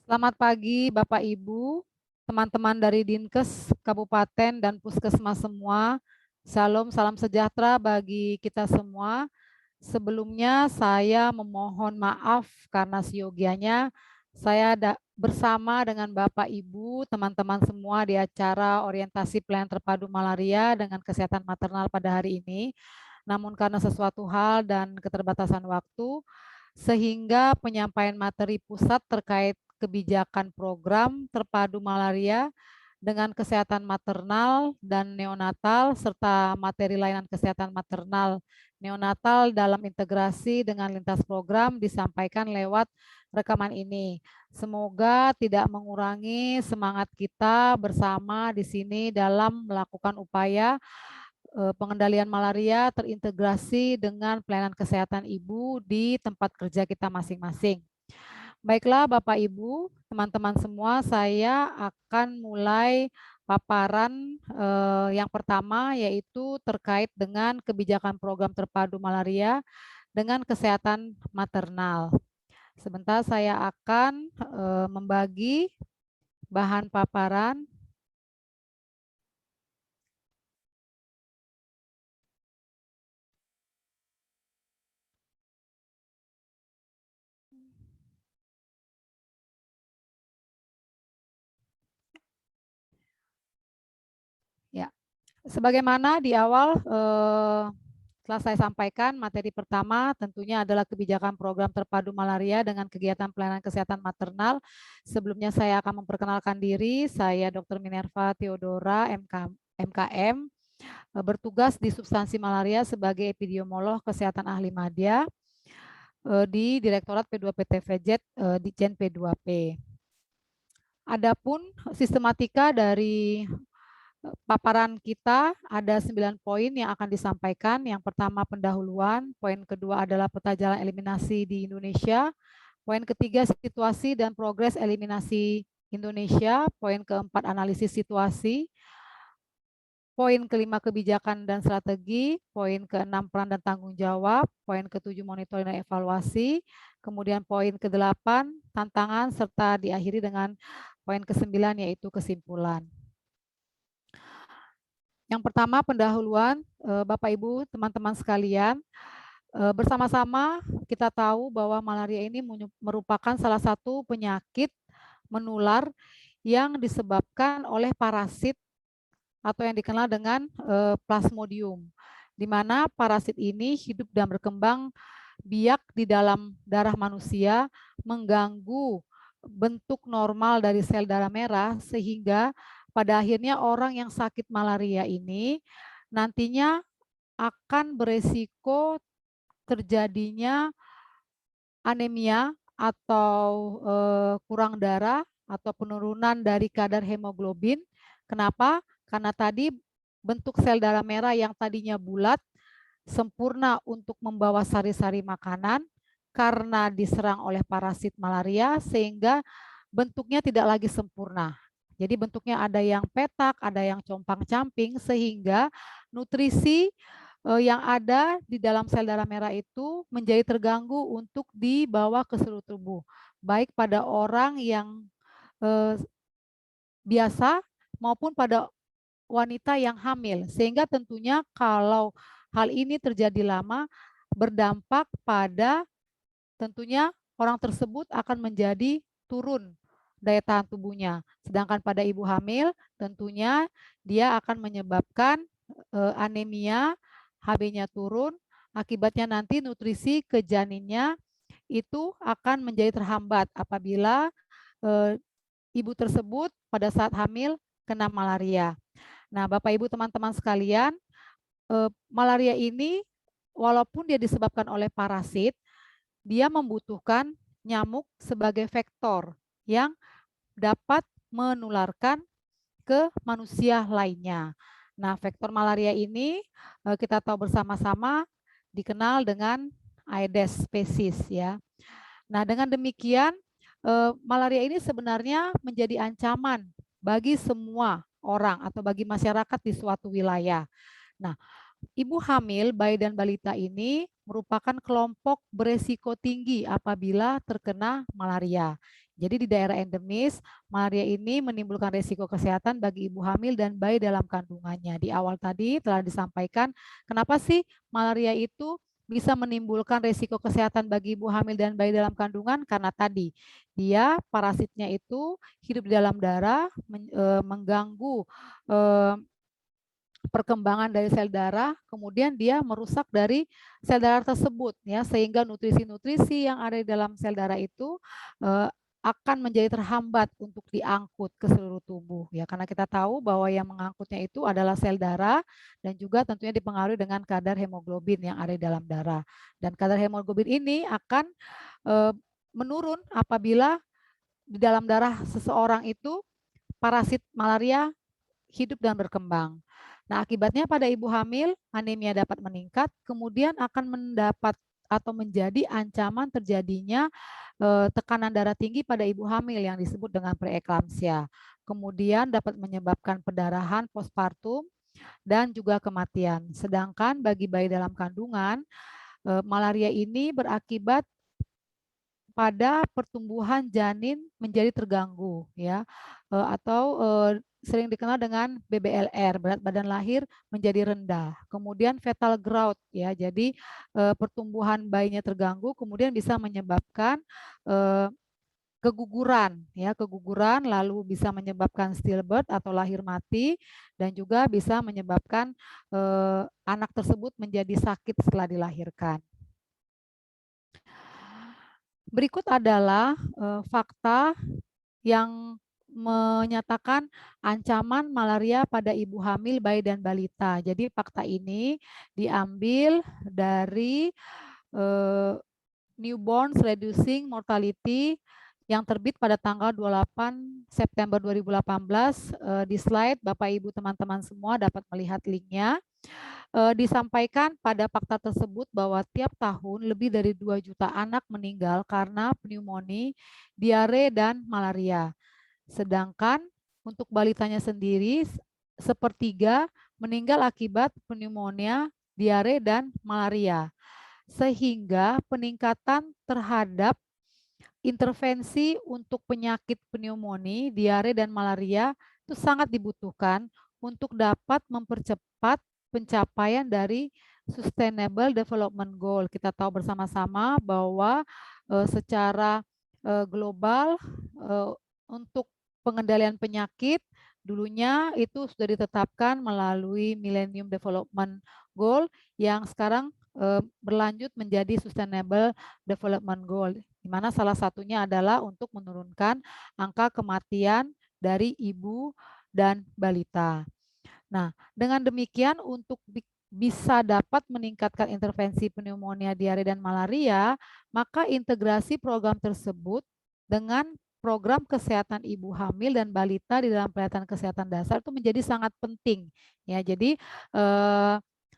Selamat pagi Bapak Ibu, teman-teman dari Dinkes Kabupaten dan Puskesmas semua. Salam sejahtera bagi kita semua. Sebelumnya saya memohon maaf karena siogianya saya bersama dengan Bapak Ibu, teman-teman semua di acara orientasi pelayanan terpadu malaria dengan kesehatan maternal pada hari ini. Namun karena sesuatu hal dan keterbatasan waktu, sehingga penyampaian materi pusat terkait kebijakan program terpadu malaria dengan kesehatan maternal dan neonatal serta materi layanan kesehatan maternal neonatal dalam integrasi dengan lintas program disampaikan lewat rekaman ini. Semoga tidak mengurangi semangat kita bersama di sini dalam melakukan upaya pengendalian malaria terintegrasi dengan pelayanan kesehatan ibu di tempat kerja kita masing-masing. Baiklah Bapak Ibu, teman-teman semua, saya akan mulai paparan yang pertama yaitu terkait dengan kebijakan program terpadu malaria dengan kesehatan maternal. Sebentar saya akan membagi bahan paparan. Ya, sebagaimana di awal telah saya sampaikan, materi pertama tentunya adalah kebijakan program terpadu malaria dengan kegiatan pelayanan kesehatan maternal. Sebelumnya saya akan memperkenalkan diri, saya Dr. Minerva Theodora, MKM, bertugas di substansi malaria sebagai epidemiolog kesehatan ahli madya di Direktorat P2PT di Jen P2P. Adapun sistematika dari paparan kita ada 9 poin yang akan disampaikan. Yang pertama pendahuluan, poin kedua adalah peta jalan eliminasi di Indonesia, poin ketiga situasi dan progres eliminasi Indonesia, poin keempat analisis situasi, poin kelima kebijakan dan strategi, poin keenam peran dan tanggung jawab, poin ketujuh monitoring dan evaluasi, kemudian poin kedelapan tantangan, serta diakhiri dengan poin kesembilan yaitu kesimpulan. Yang pertama pendahuluan, Bapak Ibu, teman-teman sekalian, bersama-sama kita tahu bahwa malaria ini merupakan salah satu penyakit menular yang disebabkan oleh parasit atau yang dikenal dengan Plasmodium, di mana parasit ini hidup dan berkembang biak di dalam darah manusia, mengganggu bentuk normal dari sel darah merah, sehingga pada akhirnya orang yang sakit malaria ini nantinya akan beresiko terjadinya anemia atau kurang darah atau penurunan dari kadar hemoglobin. Kenapa? Karena tadi bentuk sel darah merah yang tadinya bulat sempurna untuk membawa sari-sari makanan karena diserang oleh parasit malaria sehingga bentuknya tidak lagi sempurna. Jadi bentuknya ada yang petak, ada yang compang-camping sehingga nutrisi yang ada di dalam sel darah merah itu menjadi terganggu untuk dibawa ke seluruh tubuh, baik pada orang yang biasa maupun pada wanita yang hamil, sehingga tentunya kalau hal ini terjadi lama berdampak pada tentunya orang tersebut akan menjadi turun daya tahan tubuhnya. Sedangkan pada ibu hamil tentunya dia akan menyebabkan anemia, HB-nya turun, akibatnya nanti nutrisi ke janinnya itu akan menjadi terhambat apabila ibu tersebut pada saat hamil kena malaria. Nah, Bapak Ibu teman-teman sekalian, malaria ini walaupun dia disebabkan oleh parasit, dia membutuhkan nyamuk sebagai vektor yang dapat menularkan ke manusia lainnya. Nah, vektor malaria ini kita tahu bersama-sama dikenal dengan Aedes species ya. Nah, dengan demikian malaria ini sebenarnya menjadi ancaman bagi semua orang atau bagi masyarakat di suatu wilayah. Nah, ibu hamil, bayi dan balita ini merupakan kelompok beresiko tinggi apabila terkena malaria. Jadi di daerah endemis, malaria ini menimbulkan risiko kesehatan bagi ibu hamil dan bayi dalam kandungannya. Di awal tadi telah disampaikan kenapa sih malaria itu bisa menimbulkan risiko kesehatan bagi ibu hamil dan bayi dalam kandungan, karena tadi dia parasitnya itu hidup di dalam darah, mengganggu perkembangan dari sel darah, kemudian dia merusak dari sel darah tersebut, ya, sehingga nutrisi-nutrisi yang ada di dalam sel darah itu akan menjadi terhambat untuk diangkut ke seluruh tubuh, ya, karena kita tahu bahwa yang mengangkutnya itu adalah sel darah dan juga tentunya dipengaruhi dengan kadar hemoglobin yang ada di dalam darah, dan kadar hemoglobin ini akan menurun apabila di dalam darah seseorang itu parasit malaria hidup dan berkembang. Nah, akibatnya pada ibu hamil, anemia dapat meningkat, kemudian akan mendapat atau menjadi ancaman terjadinya tekanan darah tinggi pada ibu hamil yang disebut dengan preeklamsia. Kemudian dapat menyebabkan pendarahan postpartum dan juga kematian. Sedangkan bagi bayi dalam kandungan, malaria ini berakibat pada pertumbuhan janin menjadi terganggu, ya, atau sering dikenal dengan BBLR, berat badan lahir menjadi rendah. Kemudian fetal growth, ya, jadi pertumbuhan bayinya terganggu, kemudian bisa menyebabkan keguguran, ya, keguguran, lalu bisa menyebabkan stillbirth atau lahir mati, dan juga bisa menyebabkan anak tersebut menjadi sakit setelah dilahirkan. Berikut adalah fakta yang menyatakan ancaman malaria pada ibu hamil, bayi, dan balita. Jadi fakta ini diambil dari Newborns Reducing Mortality yang terbit pada tanggal 28 September 2018. Di slide Bapak Ibu teman-teman semua dapat melihat linknya. Disampaikan pada fakta tersebut bahwa tiap tahun lebih dari 2 juta anak meninggal karena pneumonia, diare, dan malaria. Sedangkan untuk balitanya sendiri, sepertiga meninggal akibat pneumonia, diare, dan malaria. Sehingga peningkatan terhadap intervensi untuk penyakit pneumonia, diare, dan malaria itu sangat dibutuhkan untuk dapat mempercepat pencapaian dari Sustainable Development Goal. Kita tahu bersama-sama bahwa secara global untuk pengendalian penyakit dulunya itu sudah ditetapkan melalui Millennium Development Goal yang sekarang berlanjut menjadi Sustainable Development Goal, di mana salah satunya adalah untuk menurunkan angka kematian dari ibu dan balita. Nah, dengan demikian untuk bisa dapat meningkatkan intervensi pneumonia, diare, dan malaria, maka integrasi program tersebut dengan program kesehatan ibu hamil dan balita di dalam pelayanan kesehatan dasar itu menjadi sangat penting. Ya, jadi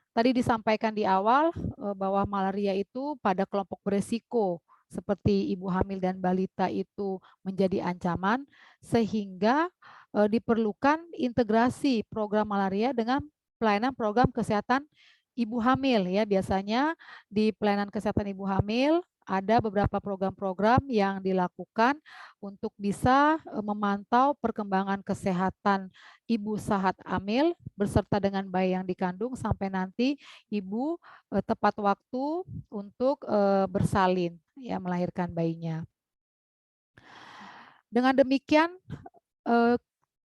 tadi disampaikan di awal bahwa malaria itu pada kelompok beresiko seperti ibu hamil dan balita itu menjadi ancaman, sehingga diperlukan integrasi program malaria dengan pelayanan program kesehatan ibu hamil, ya. Biasanya di pelayanan kesehatan ibu hamil ada beberapa program-program yang dilakukan untuk bisa memantau perkembangan kesehatan ibu saat hamil beserta dengan bayi yang dikandung sampai nanti ibu tepat waktu untuk bersalin, ya, melahirkan bayinya. Dengan demikian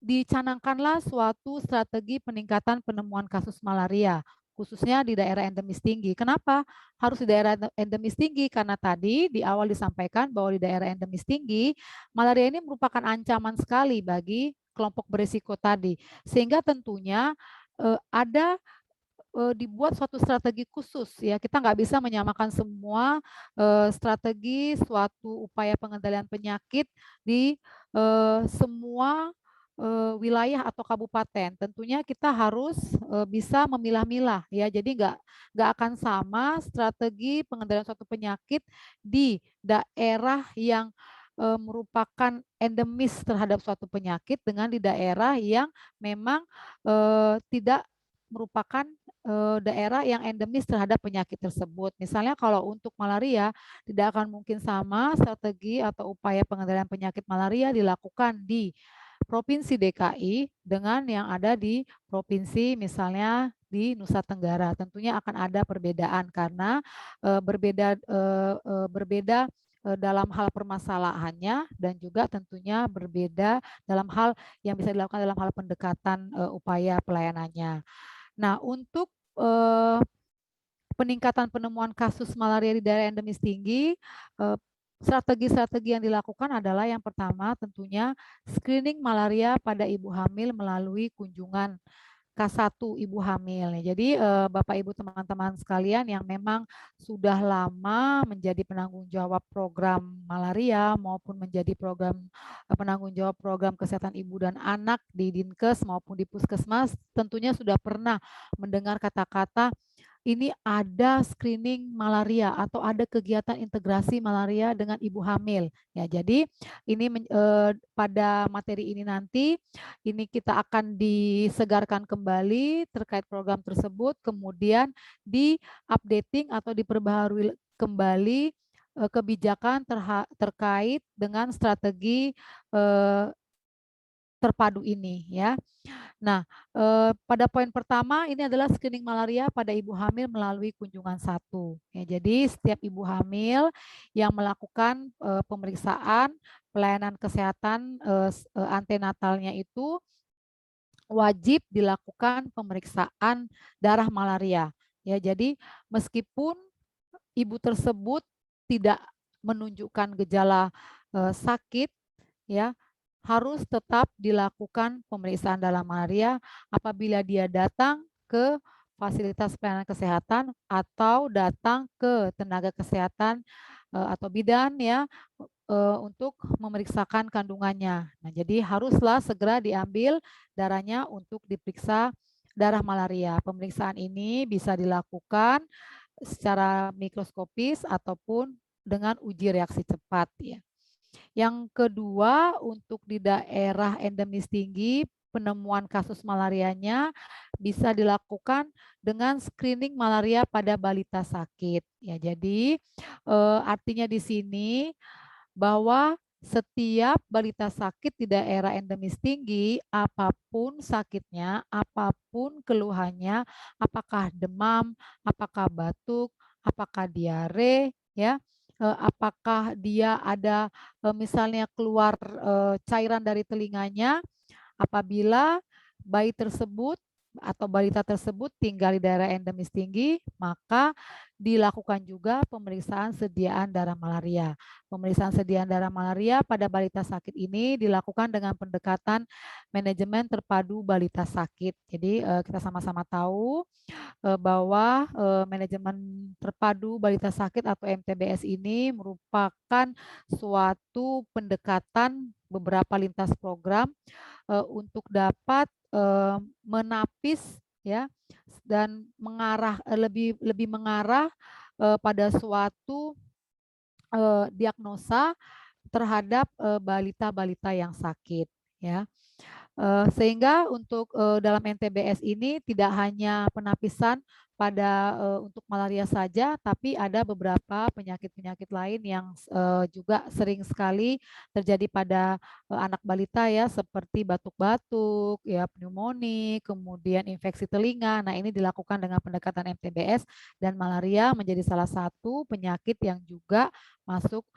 dicanangkanlah suatu strategi peningkatan penemuan kasus malaria, khususnya di daerah endemis tinggi. Kenapa harus di daerah endemis tinggi? Karena tadi di awal disampaikan bahwa di daerah endemis tinggi, malaria ini merupakan ancaman sekali bagi kelompok berisiko tadi. Sehingga tentunya ada dibuat suatu strategi khusus, ya, kita nggak bisa menyamakan semua strategi suatu upaya pengendalian penyakit di semua wilayah atau kabupaten. Tentunya kita harus bisa memilah-milah, ya, jadi nggak akan sama strategi pengendalian suatu penyakit di daerah yang merupakan endemis terhadap suatu penyakit dengan di daerah yang memang tidak merupakan daerah yang endemis terhadap penyakit tersebut. Misalnya kalau untuk malaria, tidak akan mungkin sama strategi atau upaya pengendalian penyakit malaria dilakukan di Provinsi DKI dengan yang ada di provinsi misalnya di Nusa Tenggara. Tentunya akan ada perbedaan karena berbeda dalam hal permasalahannya dan juga tentunya berbeda dalam hal yang bisa dilakukan dalam hal pendekatan upaya pelayanannya. Nah, untuk peningkatan penemuan kasus malaria di daerah endemis tinggi, strategi-strategi yang dilakukan adalah yang pertama tentunya screening malaria pada ibu hamil melalui kunjungan K1 ibu hamil. Jadi Bapak Ibu teman-teman sekalian yang memang sudah lama menjadi penanggung jawab program malaria maupun menjadi penanggung jawab program kesehatan ibu dan anak di Dinkes maupun di Puskesmas tentunya sudah pernah mendengar kata-kata ini ada screening malaria atau ada kegiatan integrasi malaria dengan ibu hamil. Ya, jadi ini pada materi ini nanti ini kita akan disegarkan kembali terkait program tersebut, kemudian di-updating atau diperbaharui kembali kebijakan terkait dengan strategi terpadu ini ya. Nah, pada poin pertama ini adalah screening malaria pada ibu hamil melalui kunjungan 1. Ya, jadi setiap ibu hamil yang melakukan pemeriksaan pelayanan kesehatan antenatalnya itu wajib dilakukan pemeriksaan darah malaria. Ya, jadi meskipun ibu tersebut tidak menunjukkan gejala sakit, ya harus tetap dilakukan pemeriksaan darah malaria apabila dia datang ke fasilitas pelayanan kesehatan atau datang ke tenaga kesehatan atau bidan ya untuk memeriksakan kandungannya. Nah, jadi haruslah segera diambil darahnya untuk diperiksa darah malaria. Pemeriksaan ini bisa dilakukan secara mikroskopis ataupun dengan uji reaksi cepat ya. Yang kedua, untuk di daerah endemis tinggi, penemuan kasus malarianya bisa dilakukan dengan screening malaria pada balita sakit. Ya, jadi artinya di sini bahwa setiap balita sakit di daerah endemis tinggi, apapun sakitnya, apapun keluhannya, apakah demam, apakah batuk, apakah diare, ya, apakah dia ada misalnya keluar cairan dari telinganya, apabila bayi tersebut atau balita tersebut tinggal di daerah endemis tinggi, maka dilakukan juga pemeriksaan sediaan darah malaria. Pemeriksaan sediaan darah malaria pada balita sakit ini dilakukan dengan pendekatan manajemen terpadu balita sakit. Jadi kita sama-sama tahu bahwa manajemen terpadu balita sakit atau MTBS ini merupakan suatu pendekatan beberapa lintas program untuk dapat menapis ya dan mengarah lebih mengarah pada suatu diagnosa terhadap balita-balita yang sakit ya. Sehingga untuk dalam NTBS ini tidak hanya penapisan pada untuk malaria saja, tapi ada beberapa penyakit-penyakit lain yang juga sering sekali terjadi pada anak balita ya, seperti batuk-batuk, ya pneumonia, kemudian infeksi telinga. Nah, ini dilakukan dengan pendekatan MTBS dan malaria menjadi salah satu penyakit yang juga masuk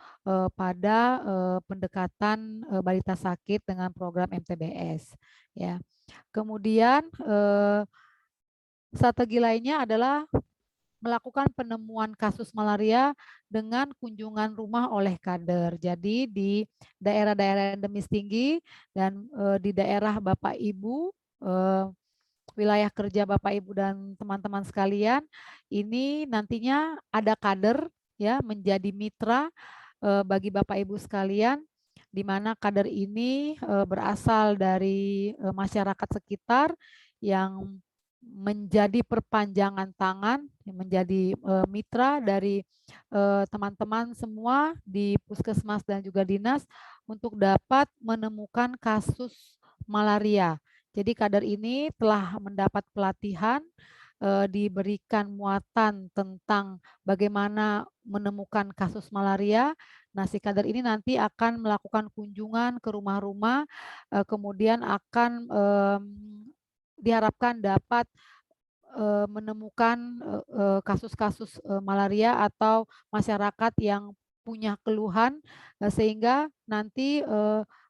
pada pendekatan balita sakit dengan program MTBS ya. Kemudian strategi lainnya adalah melakukan penemuan kasus malaria dengan kunjungan rumah oleh kader. Jadi di daerah-daerah endemis tinggi dan di daerah Bapak Ibu wilayah kerja Bapak Ibu dan teman-teman sekalian, ini nantinya ada kader ya menjadi mitra bagi Bapak Ibu sekalian, di mana kader ini berasal dari masyarakat sekitar yang menjadi perpanjangan tangan, menjadi mitra dari teman-teman semua di Puskesmas dan juga dinas untuk dapat menemukan kasus malaria. Jadi kader ini telah mendapat pelatihan diberikan muatan tentang bagaimana menemukan kasus malaria. Nah, si kader ini nanti akan melakukan kunjungan ke rumah-rumah, kemudian akan diharapkan dapat menemukan kasus-kasus malaria atau masyarakat yang punya keluhan, sehingga nanti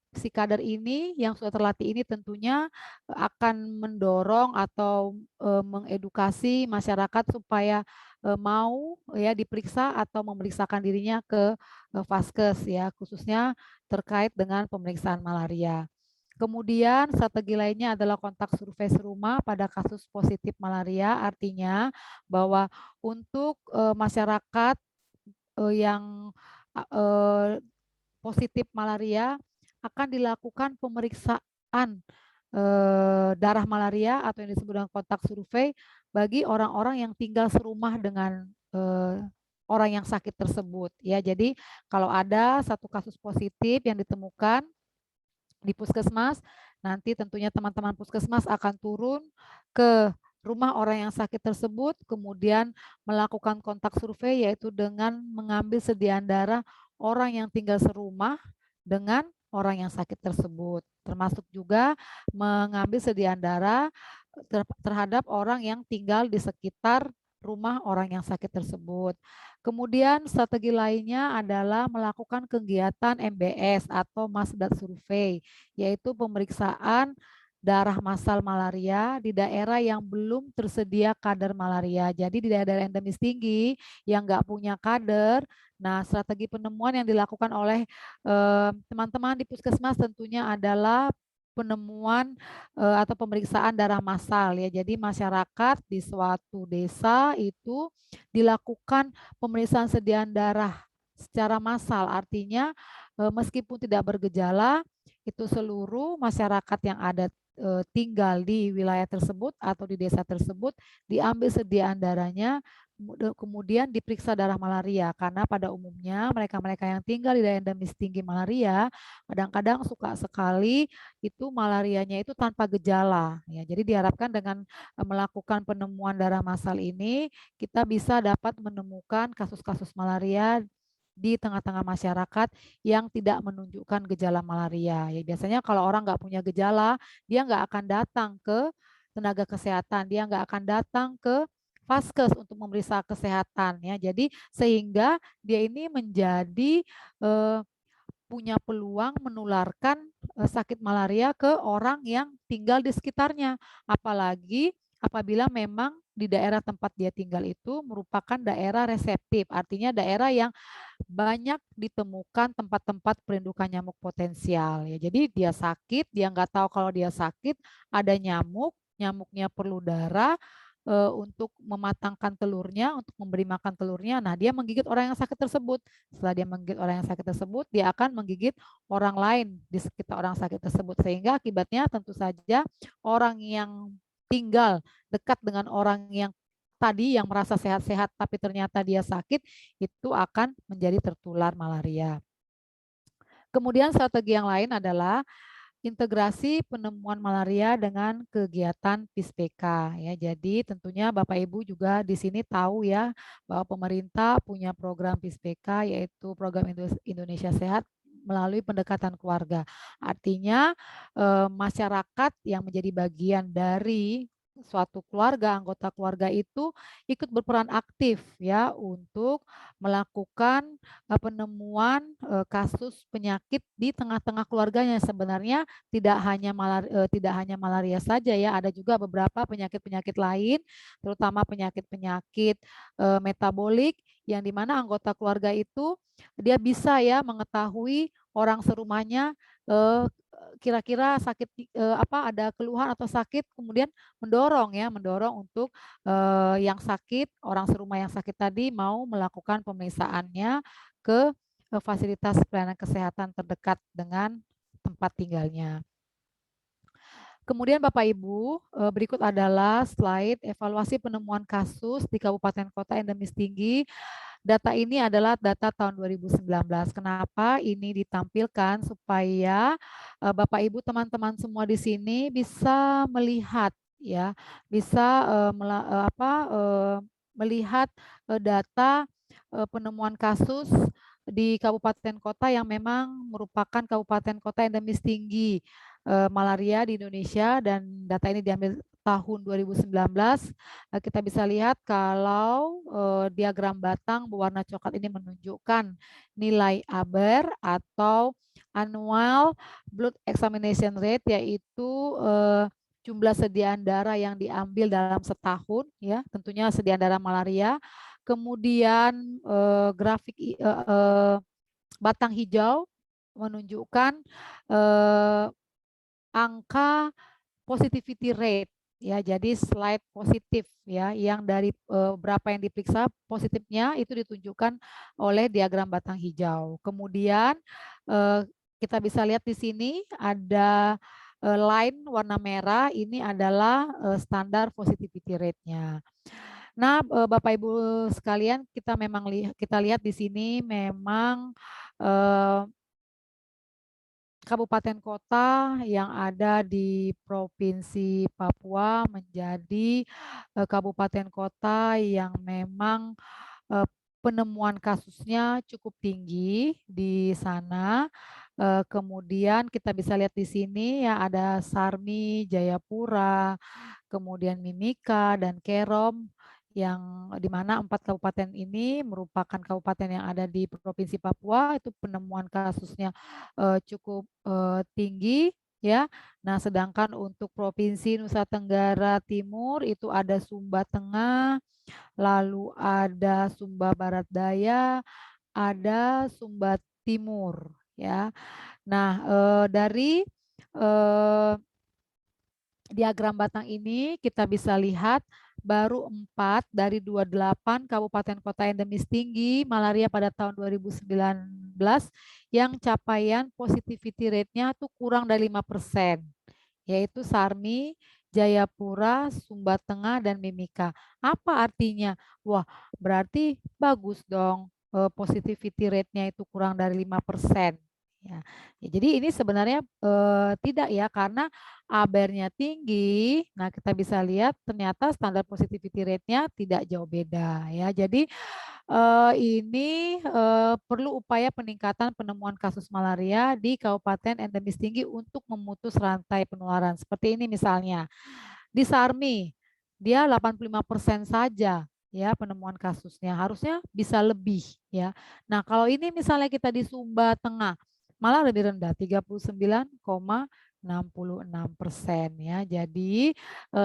si kader ini yang sudah terlatih ini tentunya akan mendorong atau mengedukasi masyarakat supaya mau ya diperiksa atau memeriksakan dirinya ke Vaskes ya, khususnya terkait dengan pemeriksaan malaria. Kemudian strategi lainnya adalah kontak survei serumah pada kasus positif malaria, artinya bahwa untuk masyarakat yang positif malaria akan dilakukan pemeriksaan darah malaria atau yang disebut dengan kontak survei bagi orang-orang yang tinggal serumah dengan orang yang sakit tersebut ya. Jadi kalau ada satu kasus positif yang ditemukan di puskesmas, nanti tentunya teman-teman puskesmas akan turun ke rumah orang yang sakit tersebut, kemudian melakukan kontak survei yaitu dengan mengambil sediaan darah orang yang tinggal serumah dengan orang yang sakit tersebut. Termasuk juga mengambil sediaan darah terhadap orang yang tinggal di sekitar rumah orang yang sakit tersebut. Kemudian strategi lainnya adalah melakukan kegiatan MBS atau mass blood survey, yaitu pemeriksaan darah massal malaria di daerah yang belum tersedia kader malaria. Jadi di daerah-daerah endemis tinggi yang nggak punya kader, nah strategi penemuan yang dilakukan oleh teman-teman di puskesmas tentunya adalah penemuan atau pemeriksaan darah massal ya. Jadi masyarakat di suatu desa itu dilakukan pemeriksaan sediaan darah secara massal. Artinya meskipun tidak bergejala, itu seluruh masyarakat yang ada tinggal di wilayah tersebut atau di desa tersebut diambil sediaan darahnya, kemudian diperiksa darah malaria, karena pada umumnya mereka-mereka yang tinggal di daerah endemis tinggi malaria kadang-kadang suka sekali itu malarianya itu tanpa gejala ya. Jadi diharapkan dengan melakukan penemuan darah massal ini kita bisa dapat menemukan kasus-kasus malaria di tengah-tengah masyarakat yang tidak menunjukkan gejala malaria. Ya, biasanya kalau orang nggak punya gejala, dia nggak akan datang ke tenaga kesehatan, dia nggak akan datang ke Vaskes untuk memeriksa kesehatan ya. Jadi sehingga dia ini menjadi punya peluang menularkan sakit malaria ke orang yang tinggal di sekitarnya. Apalagi apabila memang di daerah tempat dia tinggal itu merupakan daerah reseptif, artinya daerah yang banyak ditemukan tempat-tempat perindukan nyamuk potensial. Ya, jadi dia sakit, dia nggak tahu kalau dia sakit, ada nyamuk, nyamuknya perlu darah untuk mematangkan telurnya, untuk memberi makan telurnya. Nah, dia menggigit orang yang sakit tersebut. Setelah dia menggigit orang yang sakit tersebut, dia akan menggigit orang lain di sekitar orang sakit tersebut. Sehingga akibatnya tentu saja orang yang tinggal dekat dengan orang yang tadi yang merasa sehat-sehat tapi ternyata dia sakit, itu akan menjadi tertular malaria. Kemudian strategi yang lain adalah integrasi penemuan malaria dengan kegiatan PISPK ya. Jadi tentunya Bapak Ibu juga di sini tahu ya bahwa pemerintah punya program PISPK yaitu program Indonesia Sehat melalui pendekatan keluarga. Artinya masyarakat yang menjadi bagian dari suatu keluarga, anggota keluarga itu ikut berperan aktif ya untuk melakukan penemuan kasus penyakit di tengah-tengah keluarganya. Sebenarnya tidak hanya malaria saja ya, ada juga beberapa penyakit-penyakit lain, terutama penyakit-penyakit metabolik yang dimana anggota keluarga itu dia bisa ya mengetahui orang serumahnya kira-kira sakit apa ada keluhan atau sakit, kemudian mendorong untuk yang sakit, orang serumah yang sakit tadi mau melakukan pemeriksaannya ke fasilitas pelayanan kesehatan terdekat dengan tempat tinggalnya. Kemudian Bapak Ibu, berikut adalah slide evaluasi penemuan kasus di Kabupaten Kota endemis tinggi. Data ini adalah data tahun 2019. Kenapa ini ditampilkan? Supaya Bapak Ibu teman-teman semua di sini bisa melihat ya, bisa melihat data penemuan kasus di kabupaten kota yang memang merupakan kabupaten kota endemis tinggi malaria di Indonesia, dan data ini diambil tahun 2019. Kita bisa lihat kalau diagram batang berwarna coklat ini menunjukkan nilai ABER atau annual blood examination rate, yaitu jumlah sediaan darah yang diambil dalam setahun, ya, tentunya sediaan darah malaria. Kemudian grafik batang hijau menunjukkan angka positivity rate, ya, jadi slide positif, ya, yang dari berapa yang diperiksa positifnya itu ditunjukkan oleh diagram batang hijau. Kemudian kita bisa lihat di sini ada line warna merah, ini adalah standar positivity rate-nya. Nah, Bapak Ibu sekalian, kita lihat di sini memang kabupaten kota yang ada di Provinsi Papua menjadi kabupaten kota yang memang penemuan kasusnya cukup tinggi di sana. Kemudian kita bisa lihat di sini ya, ada Sarmi, Jayapura, kemudian Mimika dan Kerom, yang di mana 4 kabupaten ini merupakan kabupaten yang ada di Provinsi Papua, itu penemuan kasusnya cukup tinggi, ya. Nah, sedangkan untuk Provinsi Nusa Tenggara Timur itu ada Sumba Tengah, lalu ada Sumba Barat Daya, ada Sumba Timur, ya. Nah, dari diagram batang ini kita bisa lihat baru 4 dari 28 kabupaten kota endemis tinggi malaria pada tahun 2019 yang capaian positivity rate-nya tuh kurang dari 5%, yaitu Sarmi, Jayapura, Sumba Tengah, dan Mimika. Apa artinya? Wah, berarti bagus dong, positivity rate-nya itu kurang dari 5%. Ya. Jadi ini sebenarnya tidak, ya, karena ABER-nya tinggi. Nah, kita bisa lihat ternyata standar positivity rate-nya tidak jauh beda, ya. Jadi ini perlu upaya peningkatan penemuan kasus malaria di kabupaten endemis tinggi untuk memutus rantai penularan. Seperti ini misalnya. Di Sarmi, dia 85% saja, ya, penemuan kasusnya. Harusnya bisa lebih, ya. Nah, kalau ini misalnya kita di Sumba Tengah, malah lebih rendah, 39,66%, ya. Jadi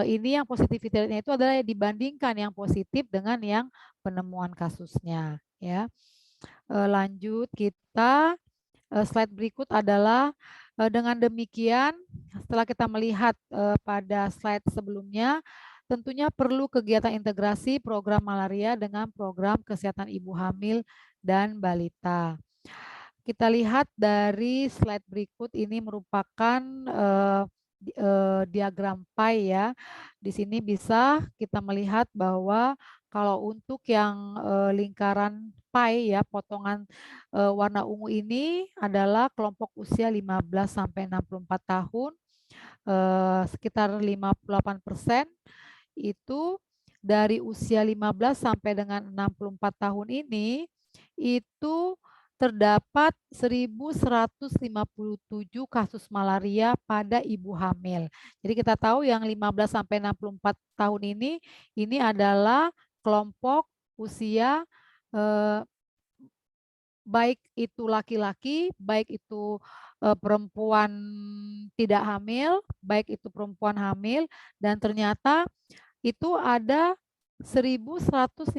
ini yang positivity rate-nya itu adalah dibandingkan yang positif dengan yang penemuan kasusnya, ya. Lanjut kita slide berikut adalah dengan demikian setelah kita melihat pada slide sebelumnya, tentunya perlu kegiatan integrasi program malaria dengan program kesehatan ibu hamil dan balita. Kita lihat dari slide berikut, ini merupakan diagram pie, ya. Di sini bisa kita melihat bahwa kalau untuk yang lingkaran pie, ya, potongan warna ungu ini adalah kelompok usia 15 sampai 64 tahun, sekitar 58% itu dari usia 15 sampai dengan 64 tahun ini itu terdapat 1.157 kasus malaria pada ibu hamil. Jadi kita tahu yang 15 sampai 64 tahun ini adalah kelompok usia baik itu laki-laki, baik itu perempuan tidak hamil, baik itu perempuan hamil, dan ternyata itu ada 1.157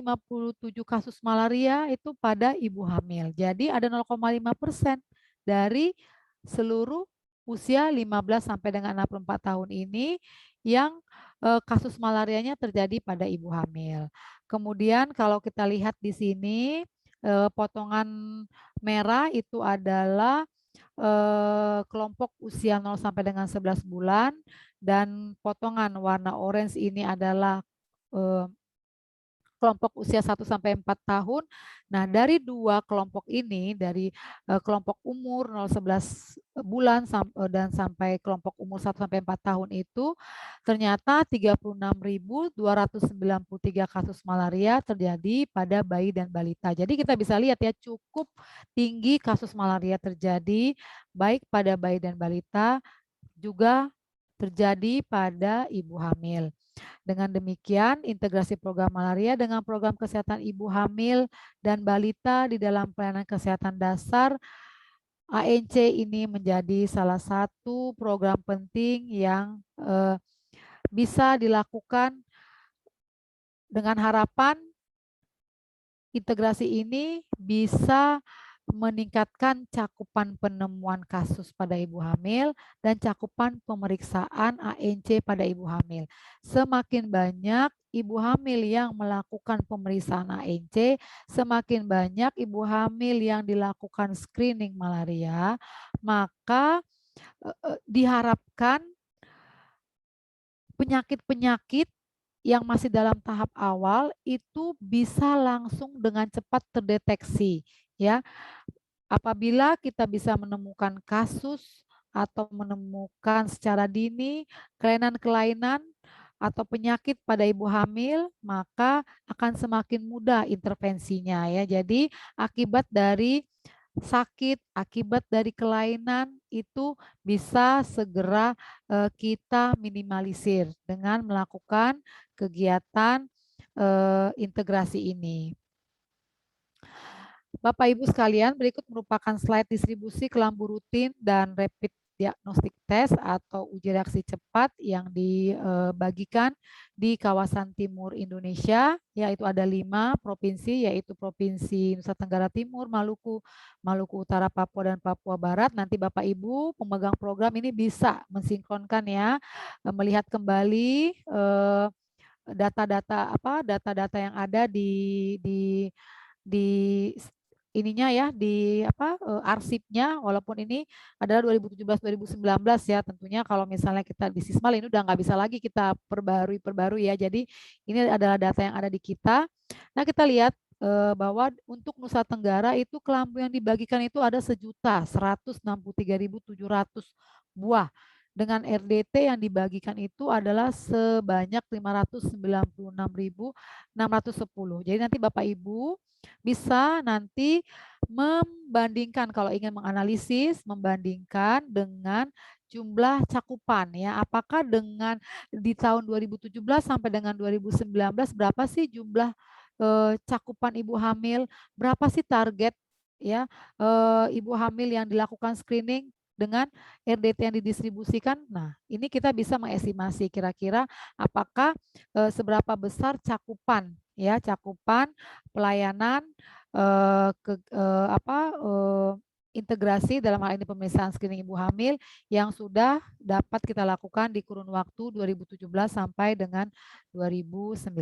kasus malaria itu pada ibu hamil. Jadi ada 0,5% dari seluruh usia 15 sampai dengan 64 tahun ini yang kasus malarianya terjadi pada ibu hamil. Kemudian kalau kita lihat di sini potongan merah itu adalah kelompok usia 0 sampai dengan 11 bulan, dan potongan warna orange ini adalah kelompok usia 1-4 tahun. Nah, dari 2 kelompok ini, dari kelompok umur 0-11 bulan dan sampai kelompok umur 1-4 tahun itu, ternyata 36.293 kasus malaria terjadi pada bayi dan balita. Jadi kita bisa lihat ya, cukup tinggi kasus malaria terjadi baik pada bayi dan balita, juga terjadi pada ibu hamil. Dengan demikian, integrasi program malaria dengan program kesehatan ibu hamil dan balita di dalam pelayanan kesehatan dasar ANC ini menjadi salah satu program penting yang bisa dilakukan dengan harapan integrasi ini bisa meningkatkan cakupan penemuan kasus pada ibu hamil dan cakupan pemeriksaan ANC pada ibu hamil. Semakin banyak ibu hamil yang melakukan pemeriksaan ANC, semakin banyak ibu hamil yang dilakukan screening malaria, maka diharapkan penyakit-penyakit yang masih dalam tahap awal itu bisa langsung dengan cepat terdeteksi, ya. Apabila kita bisa menemukan kasus atau menemukan secara dini kelainan-kelainan atau penyakit pada ibu hamil, maka akan semakin mudah intervensinya, ya. Jadi akibat dari sakit, akibat dari kelainan itu bisa segera kita minimalisir dengan melakukan kegiatan integrasi ini. Bapak Ibu sekalian, berikut merupakan slide distribusi kelambu rutin dan rapid diagnostic test atau uji reaksi cepat yang dibagikan di kawasan timur Indonesia, yaitu ada 5 provinsi, yaitu Provinsi Nusa Tenggara Timur, Maluku, Maluku Utara, Papua, dan Papua Barat. Nanti Bapak Ibu pemegang program ini bisa mensinkronkan ya, melihat kembali data-data yang ada di ininya ya, di arsipnya, walaupun ini adalah 2017-2019 ya. Tentunya kalau misalnya kita di Sismal ini udah nggak bisa lagi kita perbarui ya. Jadi ini adalah data yang ada di kita. Nah, kita lihat bahwa untuk Nusa Tenggara itu kelambu yang dibagikan itu ada 1.163.700 buah. Dengan RDT yang dibagikan itu adalah sebanyak 596.610. Jadi nanti Bapak Ibu bisa nanti membandingkan, kalau ingin menganalisis, membandingkan dengan jumlah cakupan ya. Apakah dengan di tahun 2017 sampai dengan 2019 berapa sih jumlah cakupan ibu hamil, berapa sih target ya ibu hamil yang dilakukan screening dengan RDT yang didistribusikan. Nah, ini kita bisa mengestimasi kira-kira apakah seberapa besar cakupan ya, cakupan pelayanan integrasi dalam hal ini pemeriksaan screening ibu hamil yang sudah dapat kita lakukan di kurun waktu 2017 sampai dengan 2019.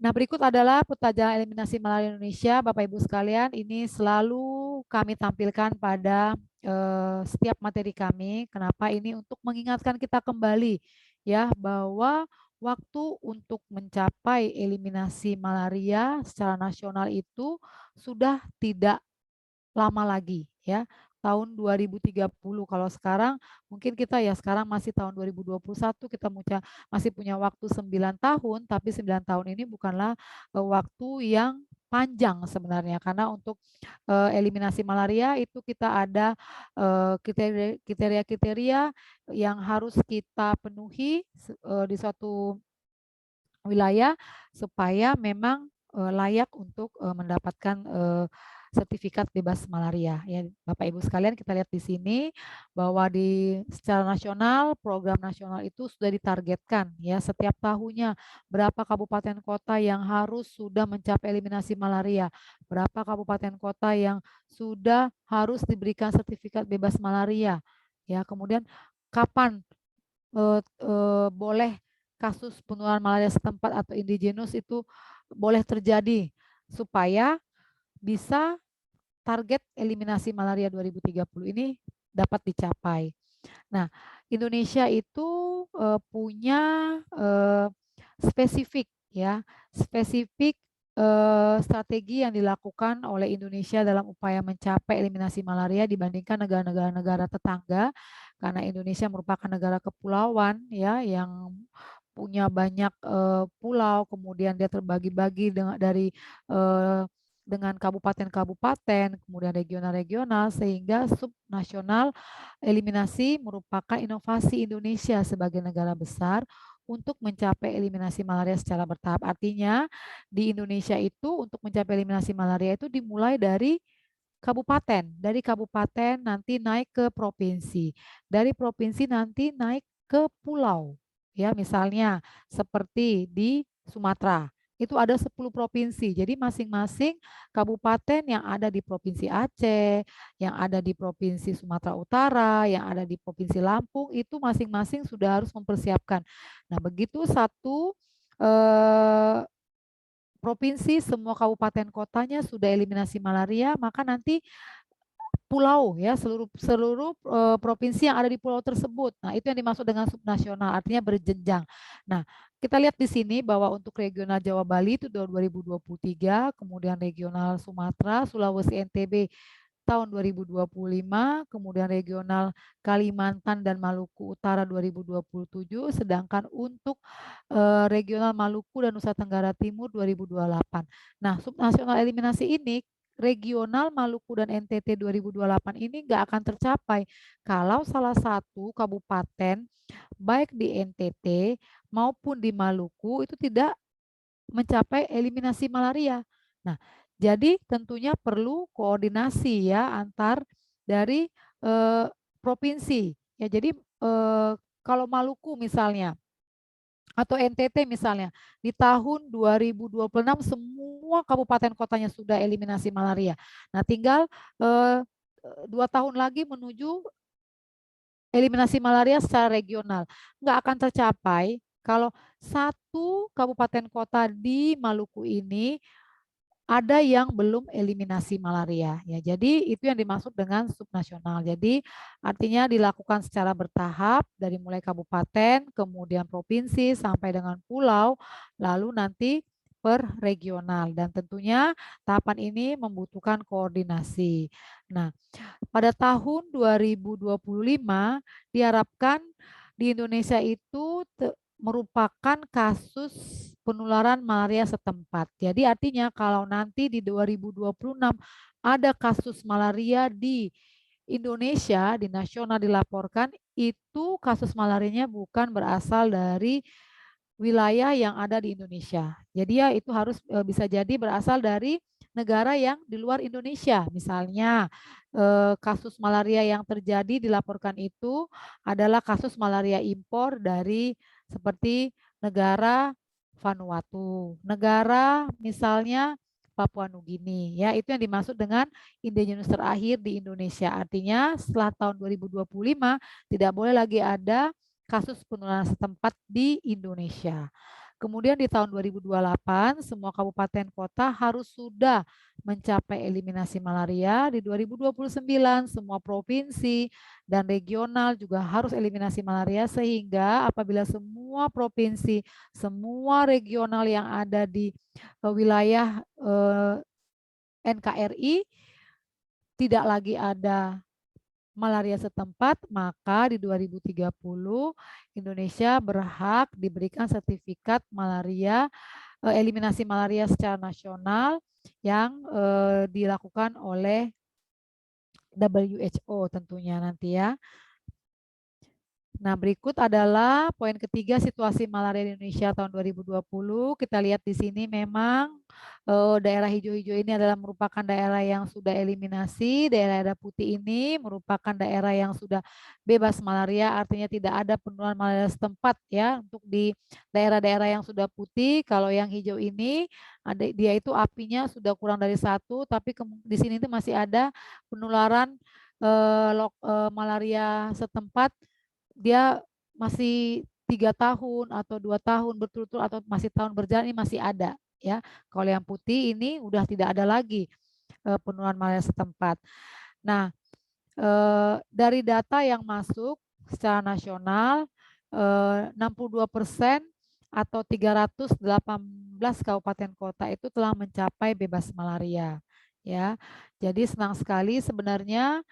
Nah, berikut adalah peta jalan eliminasi malaria Indonesia. Bapak Ibu sekalian, ini selalu kami tampilkan pada setiap materi kami. Kenapa? Ini untuk mengingatkan kita kembali ya, bahwa waktu untuk mencapai eliminasi malaria secara nasional itu sudah tidak lama lagi ya, tahun 2030. Kalau sekarang mungkin kita ya sekarang masih tahun 2021, kita masih punya waktu 9 tahun, tapi 9 tahun ini bukanlah waktu yang panjang sebenarnya, karena untuk eliminasi malaria itu kita ada kriteria-kriteria yang harus kita penuhi di suatu wilayah supaya memang layak untuk mendapatkan sertifikat bebas malaria. Ya, Bapak Ibu sekalian, kita lihat di sini bahwa secara nasional program nasional itu sudah ditargetkan ya setiap tahunnya berapa kabupaten kota yang harus sudah mencapai eliminasi malaria, berapa kabupaten kota yang sudah harus diberikan sertifikat bebas malaria. Ya, kemudian kapan boleh kasus penularan malaria setempat atau indigenous itu boleh terjadi supaya bisa target eliminasi malaria 2030 ini dapat dicapai. Nah, Indonesia itu punya spesifik ya, spesifik strategi yang dilakukan oleh Indonesia dalam upaya mencapai eliminasi malaria dibandingkan negara-negara tetangga, karena Indonesia merupakan negara kepulauan ya yang punya banyak pulau, kemudian dia terbagi-bagi eh, dengan kabupaten-kabupaten, kemudian regional-regional, sehingga subnasional eliminasi merupakan inovasi Indonesia sebagai negara besar untuk mencapai eliminasi malaria secara bertahap. Artinya di Indonesia itu untuk mencapai eliminasi malaria itu dimulai dari kabupaten nanti naik ke provinsi, dari provinsi nanti naik ke pulau. Ya, misalnya seperti di Sumatera, itu ada 10 provinsi. Jadi masing-masing kabupaten yang ada di Provinsi Aceh, yang ada di Provinsi Sumatera Utara, yang ada di Provinsi Lampung, itu masing-masing sudah harus mempersiapkan. Nah, begitu satu eh, provinsi, semua kabupaten kotanya sudah eliminasi malaria, maka nanti pulau ya seluruh seluruh provinsi yang ada di pulau tersebut. Nah, itu yang dimaksud dengan subnasional, artinya berjenjang. Nah, kita lihat di sini bahwa untuk regional Jawa Bali itu 2023, kemudian regional Sumatera, Sulawesi NTB tahun 2025, kemudian regional Kalimantan dan Maluku Utara 2027, sedangkan untuk regional Maluku dan Nusa Tenggara Timur 2028. Nah, subnasional eliminasi ini regional Maluku dan NTT 2028 ini nggak akan tercapai kalau salah satu kabupaten baik di NTT maupun di Maluku itu tidak mencapai eliminasi malaria. Nah, jadi tentunya perlu koordinasi ya antar dari eh, provinsi. Ya, jadi kalau Maluku misalnya atau NTT misalnya di tahun 2026 semua kabupaten kotanya sudah eliminasi malaria. Nah, tinggal 2 tahun lagi menuju eliminasi malaria secara regional. Nggak akan tercapai kalau satu kabupaten kota di Maluku ini ada yang belum eliminasi malaria ya. Jadi itu yang dimaksud dengan subnasional. Jadi artinya dilakukan secara bertahap dari mulai kabupaten, kemudian provinsi sampai dengan pulau, lalu nanti per regional dan tentunya tahapan ini membutuhkan koordinasi. Nah, pada tahun 2025 diharapkan di Indonesia itu merupakan kasus penularan malaria setempat. Jadi artinya kalau nanti di 2026 ada kasus malaria di Indonesia, di nasional dilaporkan, itu kasus malarianya bukan berasal dari wilayah yang ada di Indonesia. Jadi ya itu harus bisa jadi berasal dari negara yang di luar Indonesia. Misalnya kasus malaria yang terjadi dilaporkan itu adalah kasus malaria impor dari seperti negara Vanuatu, negara misalnya Papua Nugini, ya itu yang dimaksud dengan indigenous terakhir di Indonesia. Artinya setelah tahun 2025 tidak boleh lagi ada kasus penularan setempat di Indonesia. Kemudian di tahun 2028 semua kabupaten kota harus sudah mencapai eliminasi malaria. Di 2029 semua provinsi dan regional juga harus eliminasi malaria sehingga apabila semua provinsi, semua regional yang ada di wilayah NKRI tidak lagi ada malaria setempat, maka di 2030 Indonesia berhak diberikan sertifikat malaria, eliminasi malaria secara nasional yang dilakukan oleh WHO tentunya nanti ya. Nah, berikut adalah poin ketiga situasi malaria di Indonesia tahun 2020. Kita lihat di sini memang daerah hijau-hijau ini adalah merupakan daerah yang sudah eliminasi. Daerah putih ini merupakan daerah yang sudah bebas malaria, artinya tidak ada penularan malaria setempat ya. Untuk di daerah-daerah yang sudah putih, kalau yang hijau ini dia itu apinya sudah kurang dari 1, tapi di sini itu masih ada penularan malaria setempat, dia masih 3 tahun atau 2 tahun berturut-turut atau masih tahun berjalan ini masih ada ya. Kalau yang putih ini udah tidak ada lagi penularan malaria setempat. Nah, dari data yang masuk secara nasional 62% atau 318 kabupaten kota itu telah mencapai bebas malaria. Ya, jadi senang sekali sebenarnya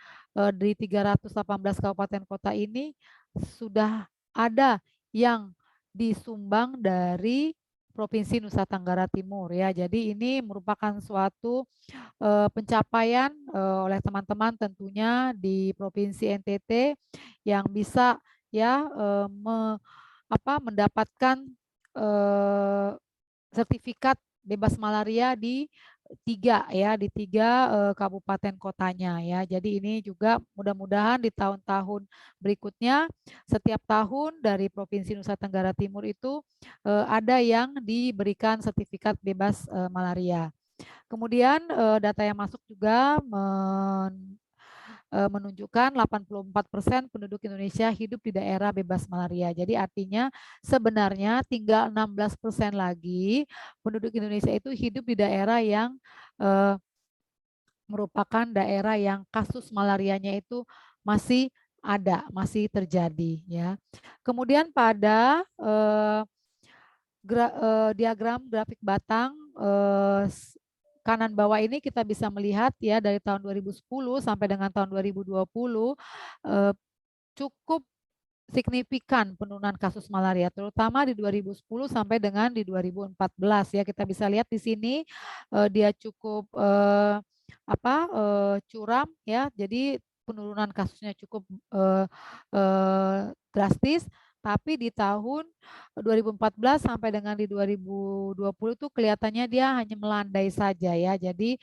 di 318 kabupaten kota ini sudah ada yang disumbang dari Provinsi Nusa Tenggara Timur ya. Jadi ini merupakan suatu pencapaian oleh teman-teman tentunya di Provinsi NTT yang bisa ya mendapatkan eh, sertifikat bebas malaria di tiga kabupaten kotanya ya. Jadi ini juga mudah-mudahan di tahun-tahun berikutnya setiap tahun dari Provinsi Nusa Tenggara Timur itu ada yang diberikan sertifikat bebas malaria. Kemudian data yang masuk juga menunjukkan 84% penduduk Indonesia hidup di daerah bebas malaria. Jadi artinya sebenarnya tinggal 16% lagi penduduk Indonesia itu hidup di daerah yang eh, merupakan daerah yang kasus malarianya itu masih ada, masih terjadi ya. Kemudian pada diagram grafik batang kanan bawah ini kita bisa melihat ya dari tahun 2010 sampai dengan tahun 2020 cukup signifikan penurunan kasus malaria terutama di 2010 sampai dengan di 2014 ya. Kita bisa lihat di sini dia cukup curam ya. Jadi penurunan kasusnya cukup drastis, tapi di tahun 2014 sampai dengan di 2020 itu kelihatannya dia hanya melandai saja ya. Jadi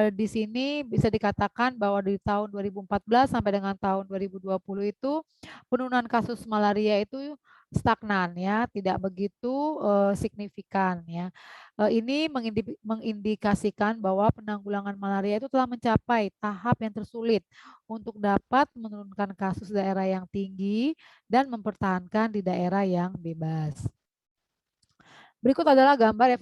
di sini bisa dikatakan bahwa di tahun 2014 sampai dengan tahun 2020 itu penurunan kasus malaria itu stagnan ya, tidak begitu signifikan ya. Ini mengindikasikan bahwa penanggulangan malaria itu telah mencapai tahap yang tersulit untuk dapat menurunkan kasus daerah yang tinggi dan mempertahankan di daerah yang bebas. Berikut adalah gambar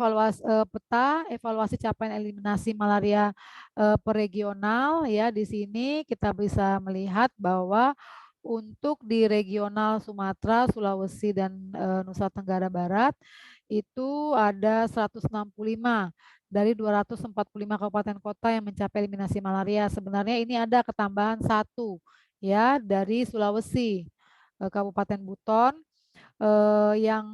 peta evaluasi capaian eliminasi malaria per regional ya. Di sini kita bisa melihat bahwa untuk di regional Sumatera, Sulawesi dan Nusa Tenggara Barat itu ada 165 dari 245 kabupaten kota yang mencapai eliminasi malaria. Sebenarnya ini ada ketambahan satu ya dari Sulawesi, Kabupaten Buton yang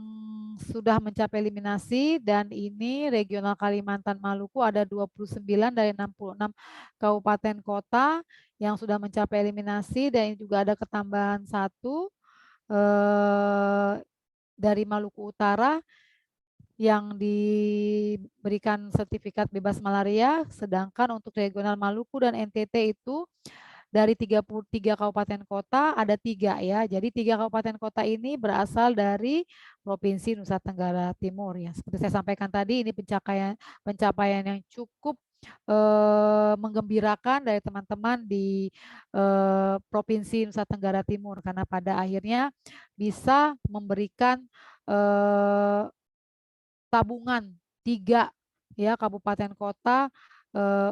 sudah mencapai eliminasi, dan ini regional Kalimantan Maluku ada 29 dari 66 kabupaten kota yang sudah mencapai eliminasi, dan ini juga ada ketambahan satu dari Maluku Utara yang diberikan sertifikat bebas malaria, sedangkan untuk regional Maluku dan NTT itu dari 33 kabupaten kota ada 3 ya. Jadi 3 kabupaten kota ini berasal dari Provinsi Nusa Tenggara Timur ya. Seperti saya sampaikan tadi, ini pencapaian yang cukup menggembirakan dari teman-teman di Provinsi Nusa Tenggara Timur, karena pada akhirnya bisa memberikan tabungan 3 ya kabupaten kota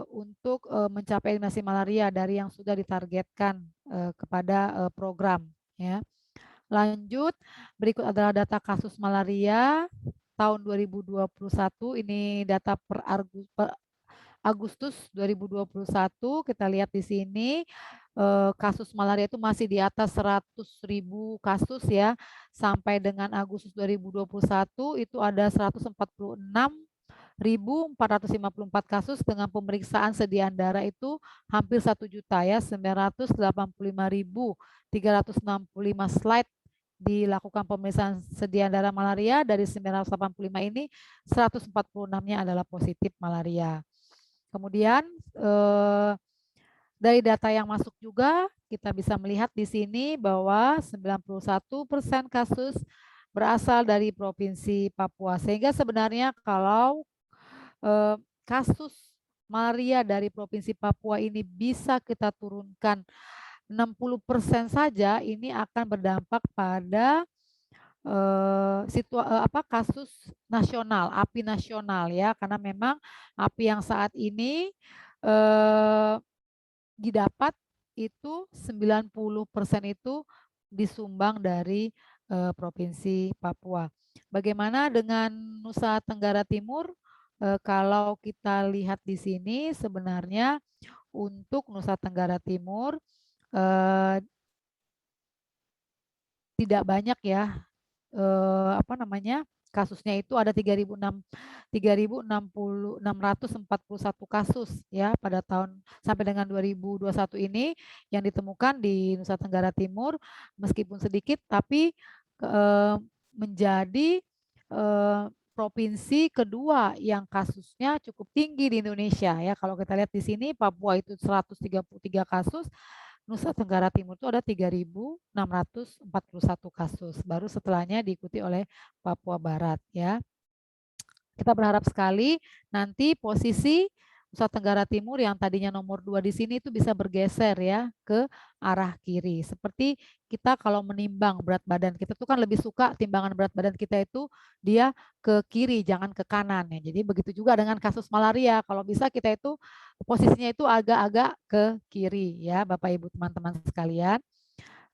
untuk mencapai eliminasi malaria dari yang sudah ditargetkan kepada program ya. Lanjut, berikut adalah data kasus malaria tahun 2021. Ini data per Agustus 2021. Kita lihat di sini kasus malaria itu masih di atas 100.000 kasus ya. Sampai dengan Agustus 2021 itu ada 146.454 kasus dengan pemeriksaan sediaan darah itu hampir 1 juta ya, 985.365 slide dilakukan pemeriksaan sediaan darah malaria. Dari 985 ini 146-nya adalah positif malaria. Kemudian dari data yang masuk juga kita bisa melihat di sini bahwa 91% kasus berasal dari Provinsi Papua. Sehingga sebenarnya kalau kasus malaria dari Provinsi Papua ini bisa kita turunkan 60% saja, ini akan berdampak pada kasus nasional, API nasional ya, karena memang API yang saat ini didapat itu 90% itu disumbang dari Provinsi Papua. Bagaimana dengan Nusa Tenggara Timur? Kalau kita lihat di sini sebenarnya untuk Nusa Tenggara Timur tidak banyak ya, kasusnya itu ada 3.641 kasus ya pada tahun sampai dengan 2021 ini yang ditemukan di Nusa Tenggara Timur, meskipun sedikit tapi menjadi provinsi kedua yang kasusnya cukup tinggi di Indonesia ya. Kalau kita lihat di sini Papua itu 133 kasus, Nusa Tenggara Timur itu ada 3.641 kasus. Baru setelahnya diikuti oleh Papua Barat ya. Kita berharap sekali nanti posisi Nusa Tenggara Timur yang tadinya nomor 2 di sini itu bisa bergeser ya ke arah kiri. Seperti kita kalau menimbang berat badan kita tuh kan lebih suka timbangan berat badan kita itu dia ke kiri, jangan ke kanan ya. Jadi begitu juga dengan kasus malaria. Kalau bisa kita itu posisinya itu agak-agak ke kiri ya, Bapak Ibu teman-teman sekalian.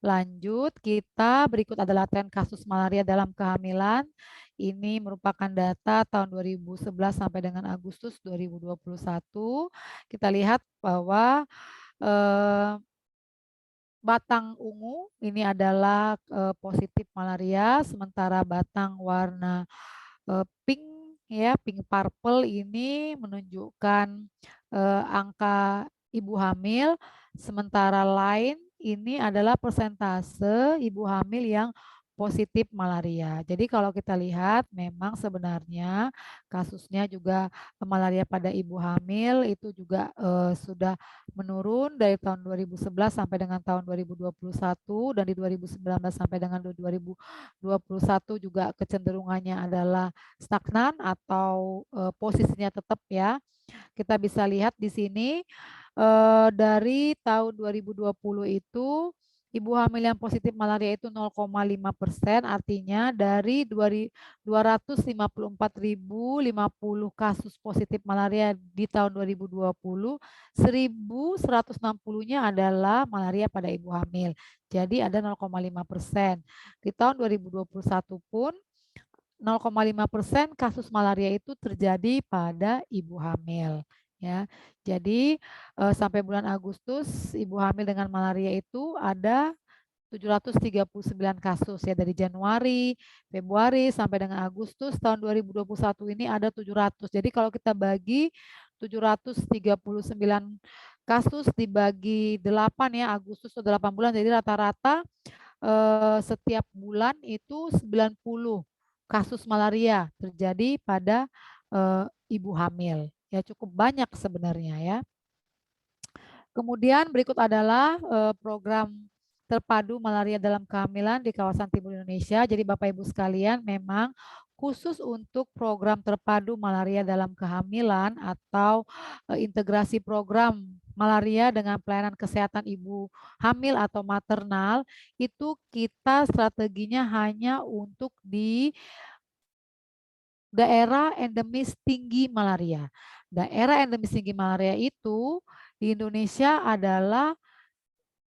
Lanjut, kita berikut adalah tren kasus malaria dalam kehamilan. Ini merupakan data tahun 2011 sampai dengan Agustus 2021. Kita lihat bahwa batang ungu ini adalah positif malaria, sementara batang warna pink ya, pink purple ini menunjukkan angka ibu hamil, sementara lain ini adalah persentase ibu hamil yang positif malaria. Jadi kalau kita lihat memang sebenarnya kasusnya juga malaria pada ibu hamil itu juga sudah menurun dari tahun 2011 sampai dengan tahun 2021, dan di 2019 sampai dengan 2021 juga kecenderungannya adalah stagnan atau posisinya tetap ya. Kita bisa lihat di sini dari tahun 2020 itu ibu hamil yang positif malaria itu 0,5%, artinya dari 254.050 kasus positif malaria di tahun 2020, 1.160-nya adalah malaria pada ibu hamil. Jadi ada 0,5%. Di tahun 2021 pun 0,5% kasus malaria itu terjadi pada ibu hamil ya. Jadi sampai bulan Agustus ibu hamil dengan malaria itu ada 739 kasus ya, dari Januari, Februari sampai dengan Agustus tahun 2021 ini ada 700. Jadi kalau kita bagi 739 kasus dibagi 8 ya, Agustus itu 8 bulan, jadi rata-rata setiap bulan itu 90 kasus malaria terjadi pada ibu hamil. Ya cukup banyak sebenarnya ya. Kemudian berikut adalah program terpadu malaria dalam kehamilan di kawasan timur Indonesia. Jadi Bapak Ibu sekalian, memang khusus untuk program terpadu malaria dalam kehamilan atau integrasi program malaria dengan pelayanan kesehatan ibu hamil atau maternal, itu kita strateginya hanya untuk di daerah endemis tinggi malaria. Daerah endemis tinggi malaria itu di Indonesia adalah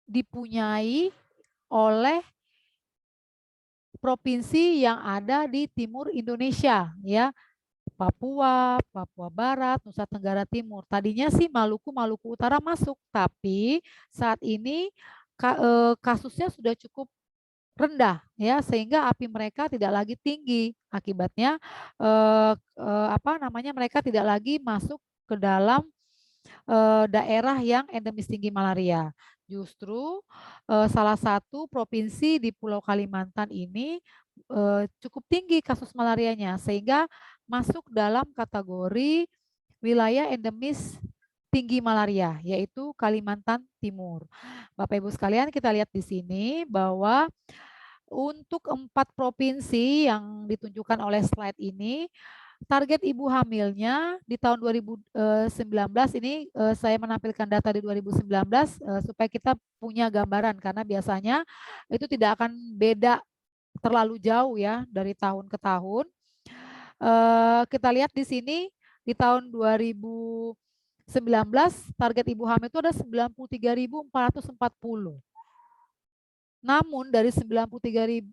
dipunyai oleh provinsi yang ada di timur Indonesia ya. Papua, Papua Barat, Nusa Tenggara Timur. Tadinya sih Maluku Utara masuk, tapi saat ini kasusnya sudah cukup rendah ya, sehingga API mereka tidak lagi tinggi. Akibatnya mereka tidak lagi masuk ke dalam daerah yang endemis tinggi malaria. Justru salah satu provinsi di Pulau Kalimantan ini cukup tinggi kasus malarianya, sehingga masuk dalam kategori wilayah endemis tinggi malaria, yaitu Kalimantan Timur. Bapak Ibu sekalian, kita lihat di sini bahwa untuk 4 provinsi yang ditunjukkan oleh slide ini, target ibu hamilnya di tahun 2019 ini saya menampilkan data di 2019 supaya kita punya gambaran, karena biasanya itu tidak akan beda terlalu jauh ya dari tahun ke tahun. Kita lihat di sini di tahun 2019 target ibu hamil itu ada 93.440. Namun dari 93.440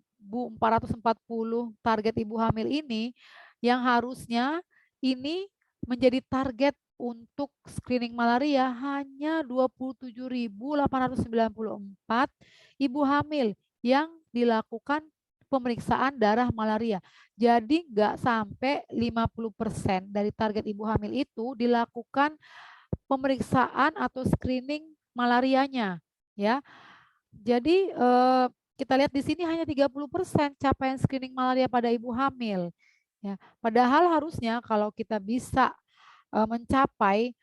target ibu hamil ini yang harusnya ini menjadi target untuk screening malaria hanya 27.894 ibu hamil yang dilakukan pemeriksaan darah malaria. Jadi nggak sampai 50% dari target ibu hamil itu dilakukan pemeriksaan atau screening malarianya, ya. Jadi kita lihat di sini hanya 30% capaian screening malaria pada ibu hamil. Ya, padahal harusnya kalau kita bisa mencapai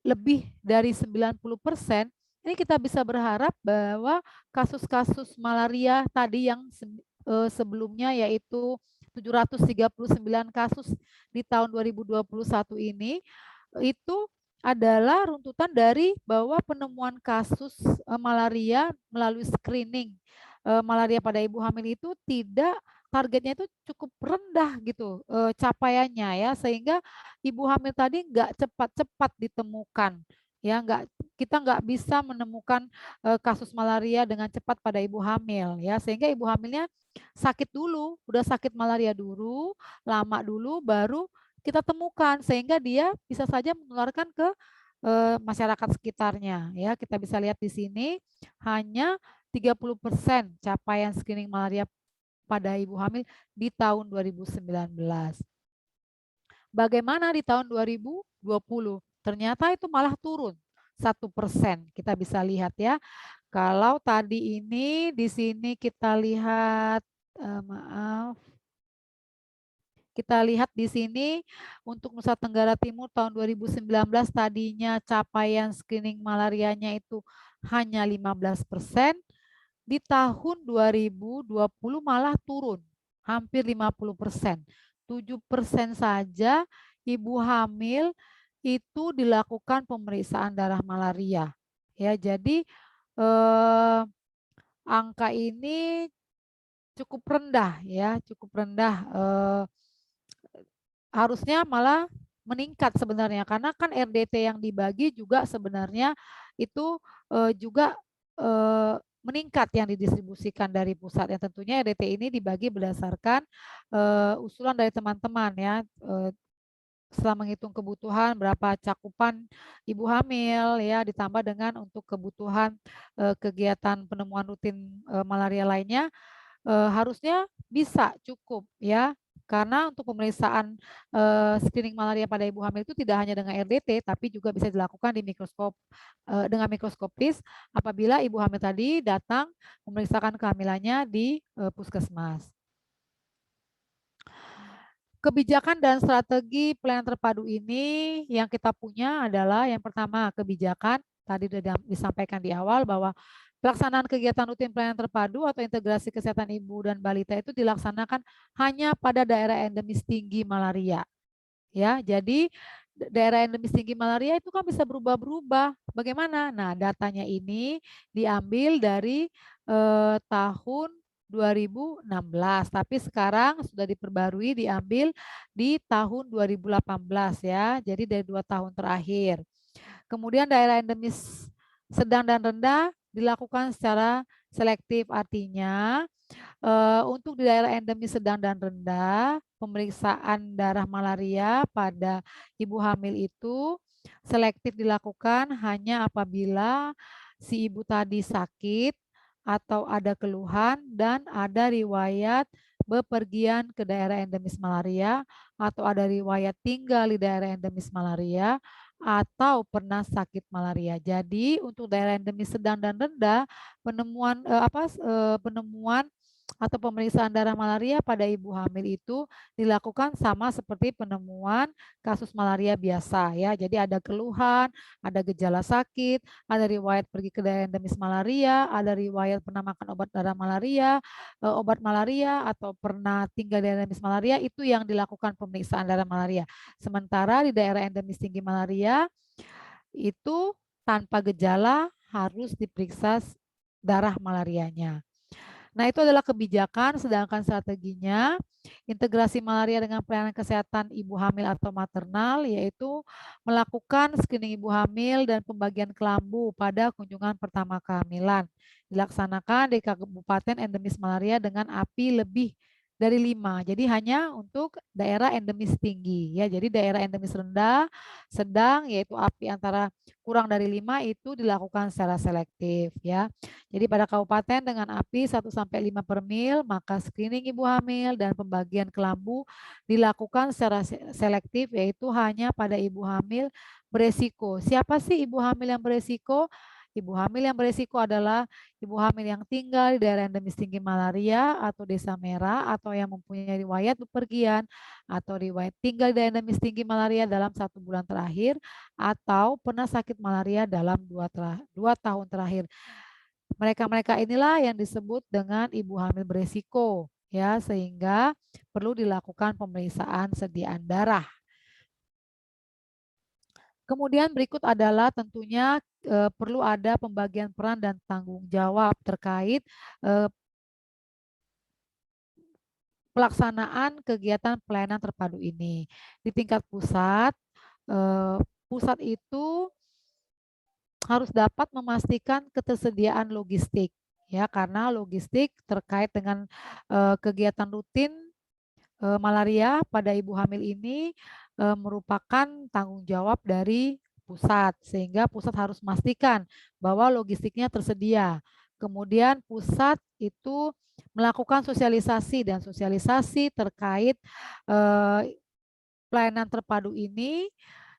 lebih dari 90%, ini kita bisa berharap bahwa kasus-kasus malaria tadi yang sebelumnya yaitu 739 kasus di tahun 2021 ini itu adalah runtutan dari bahwa penemuan kasus malaria melalui screening malaria pada ibu hamil itu tidak, targetnya itu cukup rendah gitu capaiannya, ya, sehingga ibu hamil tadi nggak cepat-cepat ditemukan, ya, kita nggak bisa menemukan kasus malaria dengan cepat pada ibu hamil, ya, sehingga ibu hamilnya sakit dulu, udah sakit malaria dulu, lama dulu, baru kita temukan, sehingga dia bisa saja menularkan ke masyarakat sekitarnya, ya. Kita bisa lihat di sini hanya 30% capaian screening malaria pada ibu hamil di tahun 2019. Bagaimana di tahun 2020? Ternyata itu malah turun 1%. Kita bisa lihat, ya. Kalau tadi ini di sini kita lihat, kita lihat di sini untuk Nusa Tenggara Timur tahun 2019 tadinya capaian screening malarianya itu hanya 15%, di tahun 2020 malah turun hampir 50%. 7% saja ibu hamil itu dilakukan pemeriksaan darah malaria. Ya, jadi angka ini cukup rendah, ya, cukup rendah. Harusnya malah meningkat sebenarnya, karena kan RDT yang dibagi juga sebenarnya itu juga meningkat yang didistribusikan dari pusat. Yang tentunya RDT ini dibagi berdasarkan usulan dari teman-teman, ya, setelah menghitung kebutuhan berapa cakupan ibu hamil, ya, ditambah dengan untuk kebutuhan kegiatan penemuan rutin malaria lainnya, harusnya bisa cukup, ya, karena untuk pemeriksaan screening malaria pada ibu hamil itu tidak hanya dengan RDT, tapi juga bisa dilakukan di dengan mikroskopis apabila ibu hamil tadi datang memeriksakan kehamilannya di puskesmas. Kebijakan dan strategi pelayanan terpadu ini yang kita punya adalah yang pertama kebijakan, tadi sudah disampaikan di awal bahwa pelaksanaan kegiatan rutin pelayanan terpadu atau integrasi kesehatan ibu dan balita itu dilaksanakan hanya pada daerah endemis tinggi malaria. Ya, jadi daerah endemis tinggi malaria itu kan bisa berubah-berubah. Bagaimana? Nah, datanya ini diambil dari tahun 2016, tapi sekarang sudah diperbarui diambil di tahun 2018, ya. Jadi dari 2 tahun terakhir. Kemudian daerah endemis sedang dan rendah dilakukan secara selektif, artinya untuk di daerah endemis sedang dan rendah, pemeriksaan darah malaria pada ibu hamil itu selektif dilakukan hanya apabila si ibu tadi sakit atau ada keluhan dan ada riwayat bepergian ke daerah endemis malaria atau ada riwayat tinggal di daerah endemis malaria atau pernah sakit malaria. Jadi untuk daerah endemis sedang dan rendah penemuan atau pemeriksaan darah malaria pada ibu hamil itu dilakukan sama seperti penemuan kasus malaria biasa, ya. Jadi ada keluhan, ada gejala sakit, ada riwayat pergi ke daerah endemis malaria, ada riwayat pernah makan obat darah malaria, obat malaria atau pernah tinggal di daerah endemis malaria, itu yang dilakukan pemeriksaan darah malaria. Sementara di daerah endemis tinggi malaria itu tanpa gejala harus diperiksa darah malarianya. Nah, itu adalah kebijakan, sedangkan strateginya integrasi malaria dengan pelayanan kesehatan ibu hamil atau maternal, yaitu melakukan screening ibu hamil dan pembagian kelambu pada kunjungan pertama kehamilan. dilaksanakan di kabupaten endemis malaria dengan API lebih dari 5. Jadi hanya untuk daerah endemis tinggi ya. Jadi daerah endemis rendah, sedang yaitu API antara kurang dari 5 itu dilakukan secara selektif ya. Jadi pada kabupaten dengan API 1 sampai 5 per mil, maka screening ibu hamil dan pembagian kelambu dilakukan secara selektif yaitu hanya pada ibu hamil beresiko. Siapa sih ibu hamil yang beresiko? Ibu hamil yang beresiko adalah ibu hamil yang tinggal di daerah endemis tinggi malaria atau desa merah atau yang mempunyai riwayat bepergian atau riwayat tinggal di daerah endemis tinggi malaria dalam 1 bulan terakhir atau pernah sakit malaria dalam 2 tahun terakhir. Mereka-mereka inilah yang disebut dengan ibu hamil beresiko ya, sehingga perlu dilakukan pemeriksaan sediaan darah. Kemudian berikut adalah tentunya perlu ada pembagian peran dan tanggung jawab terkait pelaksanaan kegiatan pelayanan terpadu ini. Di tingkat pusat, pusat itu harus dapat memastikan ketersediaan logistik ya, karena logistik terkait dengan kegiatan rutin malaria pada ibu hamil ini merupakan tanggung jawab dari pusat, sehingga pusat harus memastikan bahwa logistiknya tersedia. Kemudian pusat itu melakukan sosialisasi dan sosialisasi terkait pelayanan terpadu ini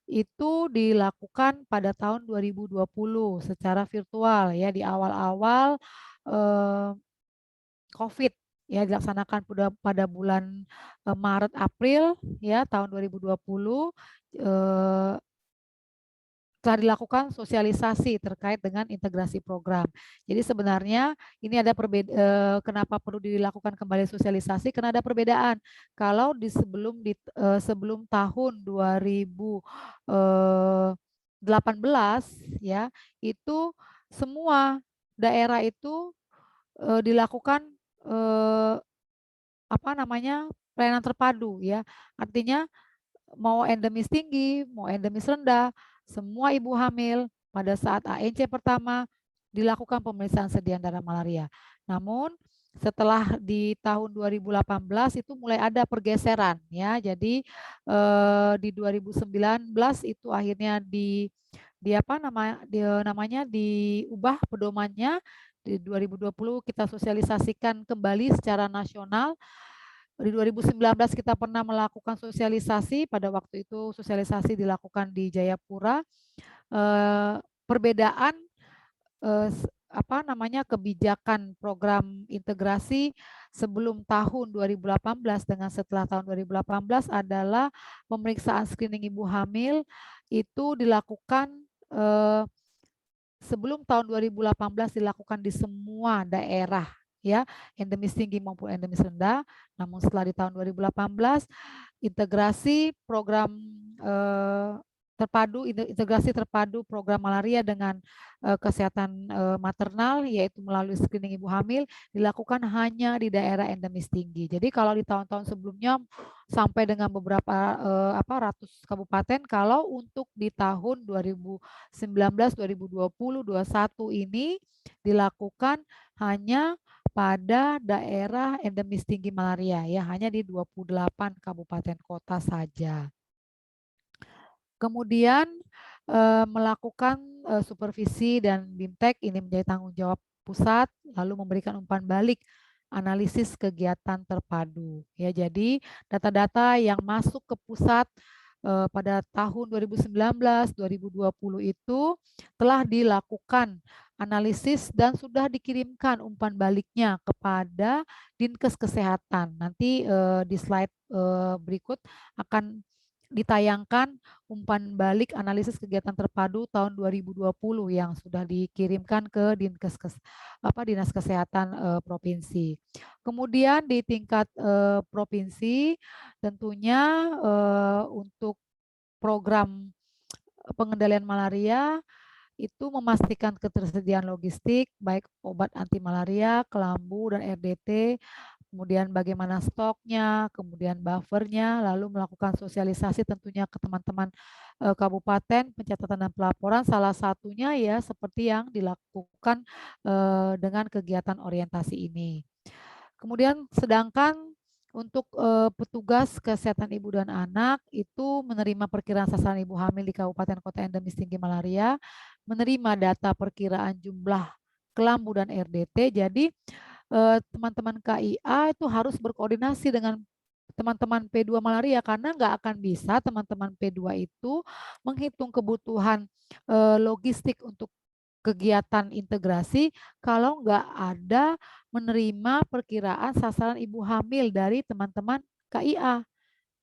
itu dilakukan pada tahun 2020 secara virtual ya, di awal-awal COVID ya, dilaksanakan pada bulan Maret April ya tahun 2020 telah dilakukan sosialisasi terkait dengan integrasi program. Jadi sebenarnya ini ada kenapa perlu dilakukan kembali sosialisasi, karena ada perbedaan. Kalau sebelum tahun 2018 ya, itu semua daerah itu dilakukan pelayanan terpadu ya. Artinya mau endemis tinggi, mau endemis rendah, semua ibu hamil pada saat ANC pertama dilakukan pemeriksaan sediaan darah malaria. Namun setelah di tahun 2018 itu mulai ada pergeseran ya. Jadi di 2019 itu akhirnya diubah pedomannya. Di 2020 kita sosialisasikan kembali secara nasional. Di 2019 kita pernah melakukan sosialisasi, pada waktu itu sosialisasi dilakukan di Jayapura. Perbedaan kebijakan program integrasi sebelum tahun 2018 dengan setelah tahun 2018 adalah pemeriksaan screening ibu hamil itu dilakukan sebelum tahun 2018 dilakukan di semua daerah ya, endemis tinggi maupun endemis rendah. Namun setelah di tahun 2018 integrasi program integrasi terpadu program malaria dengan kesehatan maternal, yaitu melalui screening ibu hamil, dilakukan hanya di daerah endemis tinggi. Jadi kalau di tahun-tahun sebelumnya sampai dengan beberapa ratus kabupaten, kalau untuk di tahun 2019, 2020, 2021 ini dilakukan hanya pada daerah endemis tinggi malaria ya, hanya di 28 kabupaten kota saja. Kemudian melakukan supervisi dan BIMTEK ini menjadi tanggung jawab pusat, lalu memberikan umpan balik analisis kegiatan terpadu ya. Jadi data-data yang masuk ke pusat pada tahun 2019, 2020 itu telah dilakukan analisis dan sudah dikirimkan umpan baliknya kepada Dinkes Kesehatan. Nanti di slide berikut akan ditayangkan umpan balik analisis kegiatan terpadu tahun 2020 yang sudah dikirimkan ke Dinas Kesehatan provinsi. Kemudian di tingkat provinsi tentunya untuk program pengendalian malaria itu memastikan ketersediaan logistik baik obat anti malaria, kelambu dan RDT, kemudian bagaimana stoknya, kemudian buffernya, lalu melakukan sosialisasi tentunya ke teman-teman kabupaten, pencatatan dan pelaporan, salah satunya ya seperti yang dilakukan dengan kegiatan orientasi ini. Kemudian sedangkan untuk petugas kesehatan ibu dan anak itu menerima perkiraan sasaran ibu hamil di kabupaten kota endemis tinggi malaria, menerima data perkiraan jumlah kelambu dan RDT. Jadi teman-teman KIA itu harus berkoordinasi dengan teman-teman P2 malaria karena nggak akan bisa teman-teman P2 itu menghitung kebutuhan logistik untuk kegiatan integrasi kalau nggak ada menerima perkiraan sasaran ibu hamil dari teman-teman KIA.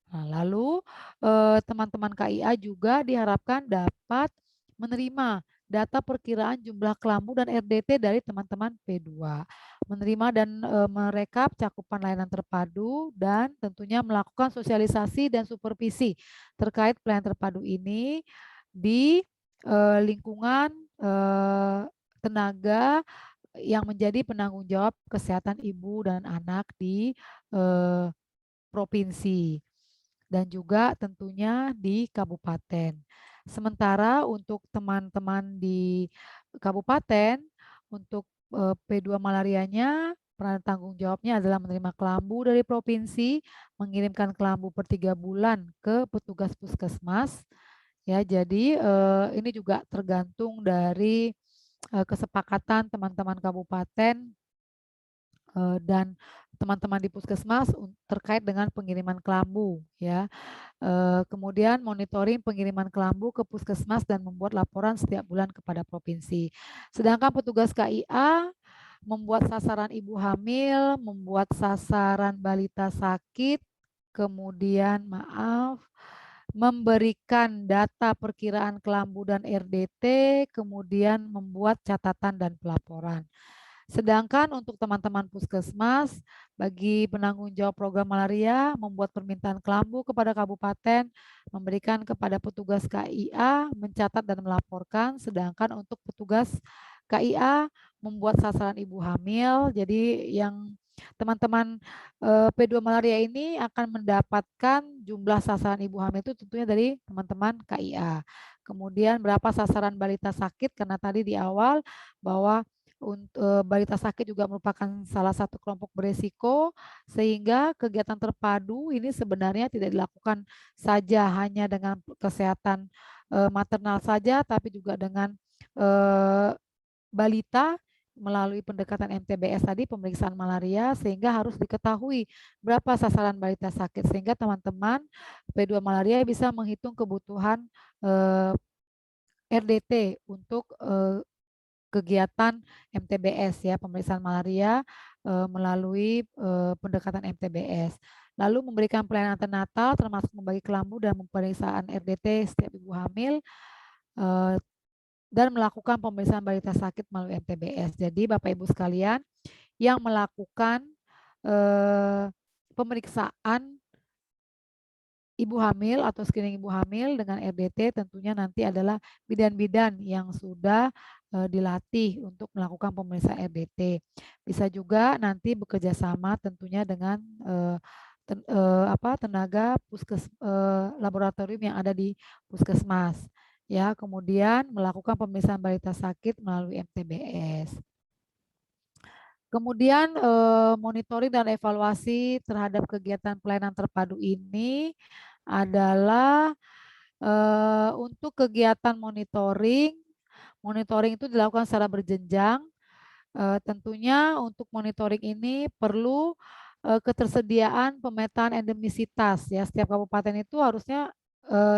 Nah, lalu teman-teman KIA juga diharapkan dapat menerima data perkiraan jumlah kelambu dan RDT dari teman-teman P2. Menerima dan merekap cakupan layanan terpadu dan tentunya melakukan sosialisasi dan supervisi terkait pelayanan terpadu ini di lingkungan tenaga yang menjadi penanggung jawab kesehatan ibu dan anak di provinsi dan juga tentunya di kabupaten. Sementara untuk teman-teman di kabupaten, untuk P2 malarianya, peran tanggung jawabnya adalah menerima kelambu dari provinsi, mengirimkan kelambu per 3 bulan ke petugas puskesmas. Ya, jadi ini juga tergantung dari kesepakatan teman-teman kabupaten dan teman-teman di puskesmas terkait dengan pengiriman kelambu ya. Kemudian monitoring pengiriman kelambu ke puskesmas dan membuat laporan setiap bulan kepada provinsi. Sedangkan petugas KIA membuat sasaran ibu hamil, membuat sasaran balita sakit, kemudian memberikan data perkiraan kelambu dan RDT, kemudian membuat catatan dan pelaporan. Sedangkan untuk teman-teman puskesmas, bagi penanggung jawab program malaria, membuat permintaan kelambu kepada kabupaten, memberikan kepada petugas KIA, mencatat dan melaporkan. Sedangkan untuk petugas KIA, membuat sasaran ibu hamil. Jadi yang teman-teman P2 malaria ini akan mendapatkan jumlah sasaran ibu hamil itu tentunya dari teman-teman KIA. Kemudian berapa sasaran balita sakit, karena tadi di awal bahwa untuk balita sakit juga merupakan salah satu kelompok beresiko, sehingga kegiatan terpadu ini sebenarnya tidak dilakukan saja hanya dengan kesehatan maternal saja, tapi juga dengan balita melalui pendekatan MTBS tadi, pemeriksaan malaria, sehingga harus diketahui berapa sasaran balita sakit, sehingga teman-teman P2 malaria bisa menghitung kebutuhan RDT untuk kegiatan MTBS ya, pemeriksaan malaria melalui pendekatan MTBS. Lalu memberikan pelayanan antenatal termasuk membagi kelambu dan pemeriksaan RDT setiap ibu hamil dan melakukan pemeriksaan balita sakit melalui MTBS. Jadi Bapak Ibu sekalian yang melakukan pemeriksaan ibu hamil atau screening ibu hamil dengan RDT tentunya nanti adalah bidan-bidan yang sudah dilatih untuk melakukan pemeriksaan RDT. Bisa juga nanti bekerja sama tentunya dengan tenaga laboratorium yang ada di puskesmas. Ya, kemudian melakukan pemeriksaan balita sakit melalui MTBS. Kemudian monitoring dan evaluasi terhadap kegiatan pelayanan terpadu ini adalah untuk kegiatan monitoring itu dilakukan secara berjenjang. Tentunya untuk monitoring ini perlu ketersediaan pemetaan endemisitas ya. Setiap kabupaten itu harusnya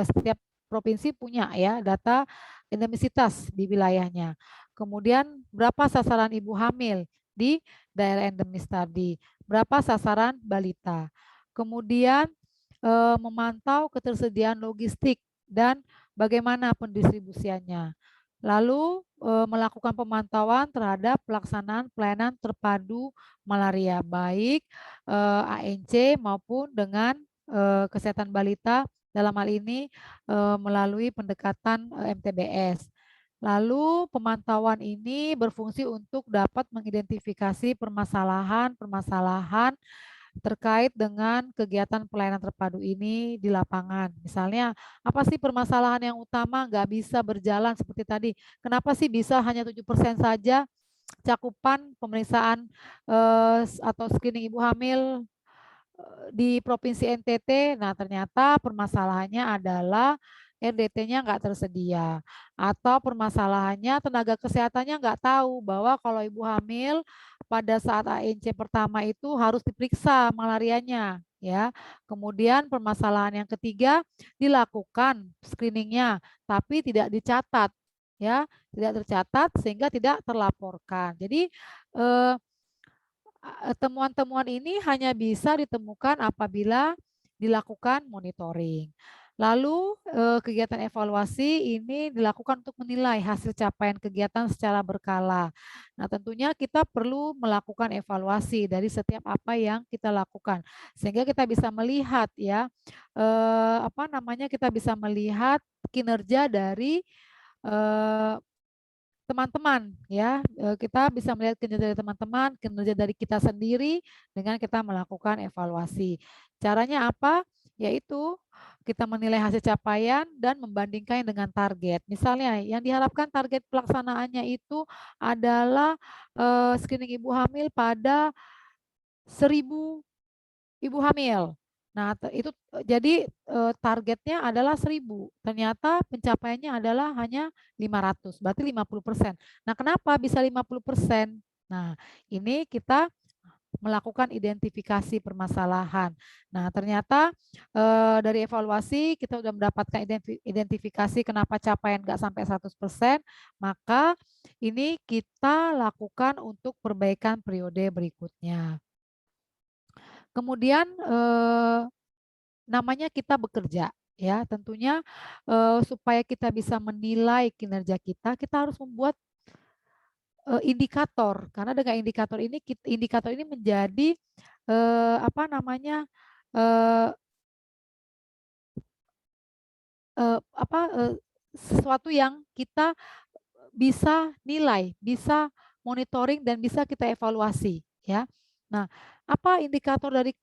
setiap provinsi punya ya data endemisitas di wilayahnya. Kemudian berapa sasaran ibu hamil di daerah endemis tadi, berapa sasaran balita. Kemudian memantau ketersediaan logistik dan bagaimana pendistribusiannya. Lalu melakukan pemantauan terhadap pelaksanaan pelayanan terpadu malaria baik ANC maupun dengan kesehatan balita dalam hal ini melalui pendekatan MTBS. Lalu pemantauan ini berfungsi untuk dapat mengidentifikasi permasalahan-permasalahan terkait dengan kegiatan pelayanan terpadu ini di lapangan. Misalnya, apa sih permasalahan yang utama nggak bisa berjalan seperti tadi? Kenapa sih bisa hanya 7% saja cakupan pemeriksaan atau screening ibu hamil di Provinsi NTT? Nah, ternyata permasalahannya adalah RDT-nya nggak tersedia. Atau permasalahannya tenaga kesehatannya nggak tahu bahwa kalau ibu hamil pada saat ANC pertama itu harus diperiksa malarianya. Ya, kemudian permasalahan yang ketiga dilakukan screeningnya, tapi tidak dicatat, ya, tidak tercatat sehingga tidak terlaporkan. Jadi temuan-temuan ini hanya bisa ditemukan apabila dilakukan monitoring. Lalu kegiatan evaluasi ini dilakukan untuk menilai hasil capaian kegiatan secara berkala. Nah, tentunya kita perlu melakukan evaluasi dari setiap apa yang kita lakukan sehingga kita bisa melihat ya apa namanya kita bisa melihat kinerja dari eh, teman-teman ya, kita bisa melihat kinerja dari teman-teman, kinerja dari kita sendiri dengan kita melakukan evaluasi. Caranya apa? Yaitu kita menilai hasil capaian dan membandingkan dengan target. Misalnya yang diharapkan target pelaksanaannya itu adalah screening ibu hamil pada 1.000 ibu hamil. Nah, itu jadi targetnya adalah 1.000. Ternyata pencapaiannya adalah hanya 500, berarti 50%. Nah, kenapa bisa 50%? Nah, ini kita melakukan identifikasi permasalahan. Nah, ternyata dari evaluasi kita sudah mendapatkan identifikasi kenapa capaian nggak sampai 100%, maka ini kita lakukan untuk perbaikan periode berikutnya. Kemudian namanya kita bekerja ya, tentunya supaya kita bisa menilai kinerja kita, kita harus membuat indikator karena dengan indikator ini menjadi apa namanya eh, apa sesuatu yang kita bisa nilai, bisa monitoring dan bisa kita evaluasi ya. Nah, apa indikator dari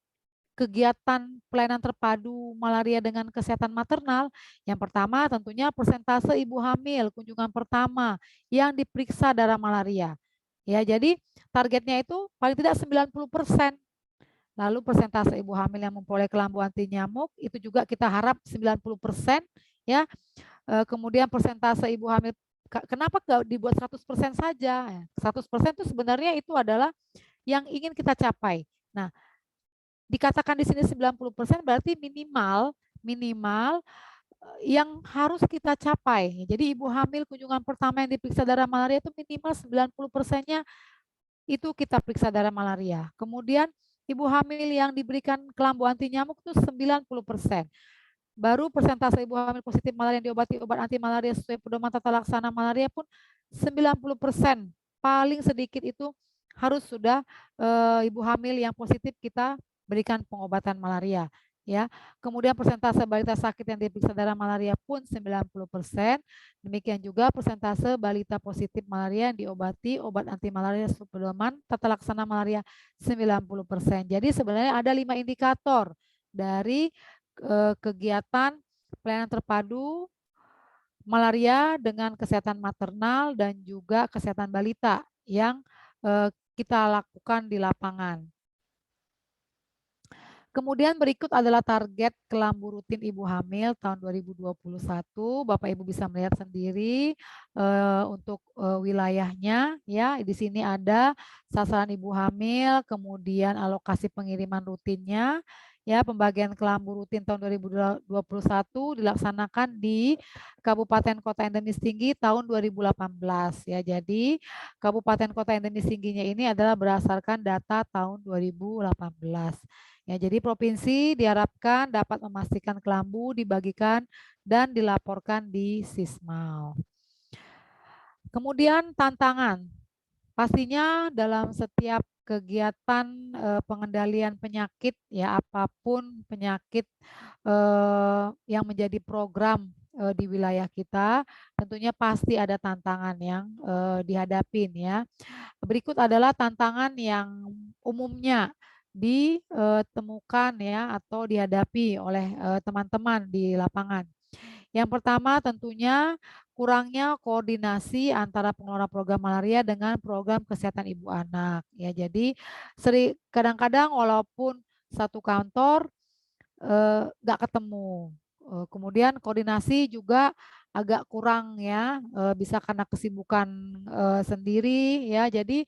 kegiatan pelayanan terpadu malaria dengan kesehatan maternal? Yang pertama tentunya persentase ibu hamil kunjungan pertama yang diperiksa darah malaria. Ya, jadi targetnya itu paling tidak 90%. Lalu persentase ibu hamil yang memperoleh kelambu anti nyamuk itu juga kita harap 90% ya. Kemudian persentase ibu hamil kenapa nggak dibuat 100% saja? 100% itu sebenarnya itu adalah yang ingin kita capai. Nah, dikatakan di sini 90% berarti minimal minimal yang harus kita capai. Jadi ibu hamil kunjungan pertama yang diperiksa darah malaria itu minimal 90%-nya itu kita periksa darah malaria. Kemudian ibu hamil yang diberikan kelambu anti nyamuk itu 90%. Baru persentase ibu hamil positif malaria yang diobati obat anti malaria sesuai pedoman tata laksana malaria pun 90%. Paling sedikit itu harus sudah ibu hamil yang positif kita berikan pengobatan malaria. Ya, kemudian persentase balita sakit yang diperiksa darah malaria pun 90%. Demikian juga persentase balita positif malaria yang diobati obat anti malaria sesuai pedoman tata laksana malaria 90%. Jadi sebenarnya ada 5 indikator dari kegiatan pelayanan terpadu malaria dengan kesehatan maternal dan juga kesehatan balita yang kita lakukan di lapangan. Kemudian berikut adalah target kelambu rutin ibu hamil tahun 2021. Bapak Ibu bisa melihat sendiri untuk wilayahnya ya. Di sini ada sasaran ibu hamil, kemudian alokasi pengiriman rutinnya. Ya, pembagian kelambu rutin tahun 2021 dilaksanakan di Kabupaten Kota Endemis Tinggi tahun 2018 ya. Jadi Kabupaten Kota Endemis Tingginya ini adalah berdasarkan data tahun 2018. Ya, jadi provinsi diharapkan dapat memastikan kelambu dibagikan dan dilaporkan di Sismal. Kemudian tantangan. Pastinya dalam setiap kegiatan pengendalian penyakit ya apapun penyakit yang menjadi program di wilayah kita, tentunya pasti ada tantangan yang dihadapin ya. Berikut adalah tantangan yang umumnya ditemukan ya atau dihadapi oleh teman-teman di lapangan. Yang pertama tentunya kurangnya koordinasi antara pengelola program malaria dengan program kesehatan ibu anak. Ya, jadi kadang-kadang walaupun satu kantor nggak ketemu. Kemudian koordinasi juga agak kurang ya, bisa karena kesibukan sendiri ya. Jadi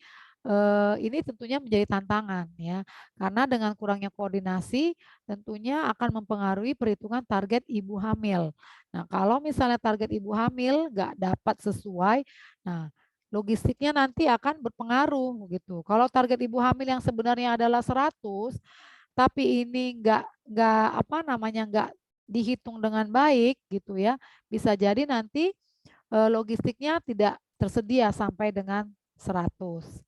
ini tentunya menjadi tantangan ya, karena dengan kurangnya koordinasi tentunya akan mempengaruhi perhitungan target ibu hamil. Nah, kalau misalnya target ibu hamil nggak dapat sesuai, nah logistiknya nanti akan berpengaruh gitu. Kalau target ibu hamil yang sebenarnya adalah 100, tapi ini nggak apa namanya nggak dihitung dengan baik gitu ya, bisa jadi nanti logistiknya tidak tersedia sampai dengan 100.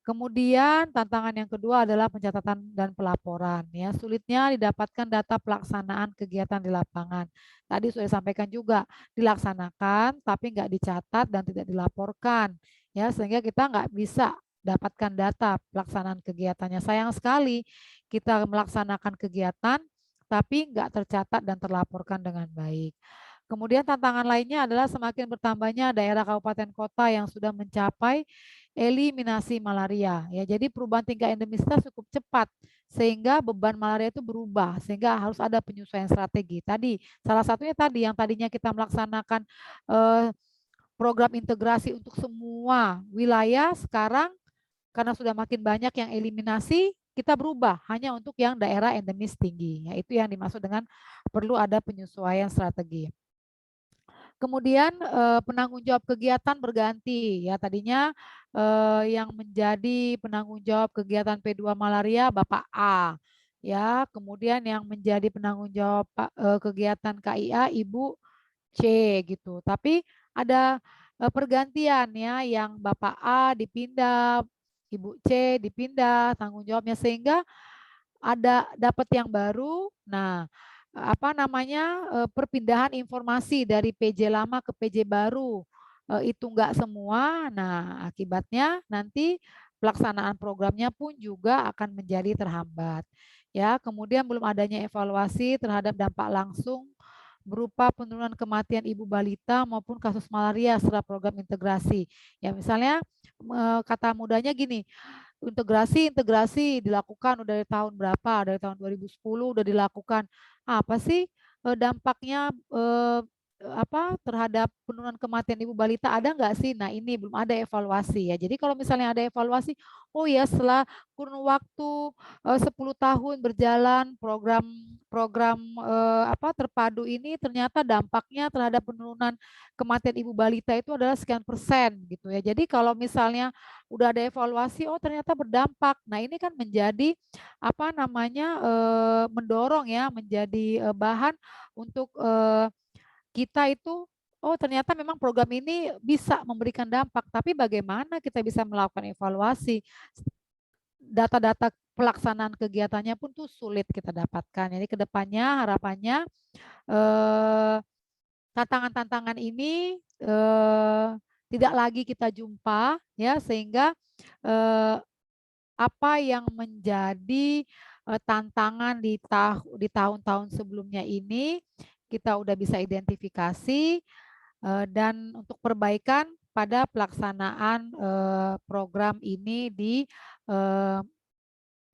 Kemudian tantangan yang kedua adalah pencatatan dan pelaporan ya. Sulitnya didapatkan data pelaksanaan kegiatan di lapangan. Tadi sudah disampaikan juga, dilaksanakan tapi nggak dicatat dan tidak dilaporkan ya, sehingga kita nggak bisa dapatkan data pelaksanaan kegiatannya. Sayang sekali kita melaksanakan kegiatan tapi nggak tercatat dan terlaporkan dengan baik. Kemudian tantangan lainnya adalah semakin bertambahnya daerah kabupaten kota yang sudah mencapai eliminasi malaria. Ya, jadi perubahan tingkat endemisitas cukup cepat sehingga beban malaria itu berubah sehingga harus ada penyesuaian strategi. Tadi salah satunya tadi yang tadinya kita melaksanakan eh, program integrasi untuk semua wilayah, sekarang karena sudah makin banyak yang eliminasi, kita berubah hanya untuk yang daerah endemis tinggi. Ya, itu yang dimaksud dengan perlu ada penyesuaian strategi. Kemudian penanggung jawab kegiatan berganti ya, tadinya yang menjadi penanggung jawab kegiatan P2 malaria Bapak A ya, kemudian yang menjadi penanggung jawab kegiatan KIA Ibu C gitu. Tapi ada pergantian ya, yang Bapak A dipindah, Ibu C dipindah tanggung jawabnya sehingga ada dapat yang baru. Nah, apa namanya perpindahan informasi dari PJ lama ke PJ baru itu enggak semua. Nah, akibatnya nanti pelaksanaan programnya pun juga akan menjadi terhambat. Ya, kemudian belum adanya evaluasi terhadap dampak langsung berupa penurunan kematian ibu balita maupun kasus malaria setelah program integrasi. Ya, misalnya kata mudahnya gini, integrasi dilakukan udah dari tahun berapa? Dari tahun 2010 udah dilakukan. Apa sih dampaknya apa terhadap penurunan kematian ibu balita, ada nggak sih? Nah, ini belum ada evaluasi ya. Jadi kalau misalnya ada evaluasi, oh ya setelah kurun waktu 10 tahun berjalan program program apa terpadu ini ternyata dampaknya terhadap penurunan kematian ibu balita itu adalah sekian persen gitu ya. Jadi kalau misalnya udah ada evaluasi, oh ternyata berdampak. Nah, ini kan menjadi apa namanya mendorong ya, menjadi bahan untuk kita itu, oh ternyata memang program ini bisa memberikan dampak, tapi bagaimana kita bisa melakukan evaluasi? Data-data pelaksanaan kegiatannya pun tuh sulit kita dapatkan. Jadi kedepannya harapannya eh, tantangan-tantangan ini tidak lagi kita jumpa ya, sehingga eh, apa yang menjadi tantangan di tahun-tahun sebelumnya ini kita udah bisa identifikasi dan untuk perbaikan pada pelaksanaan program ini di eh,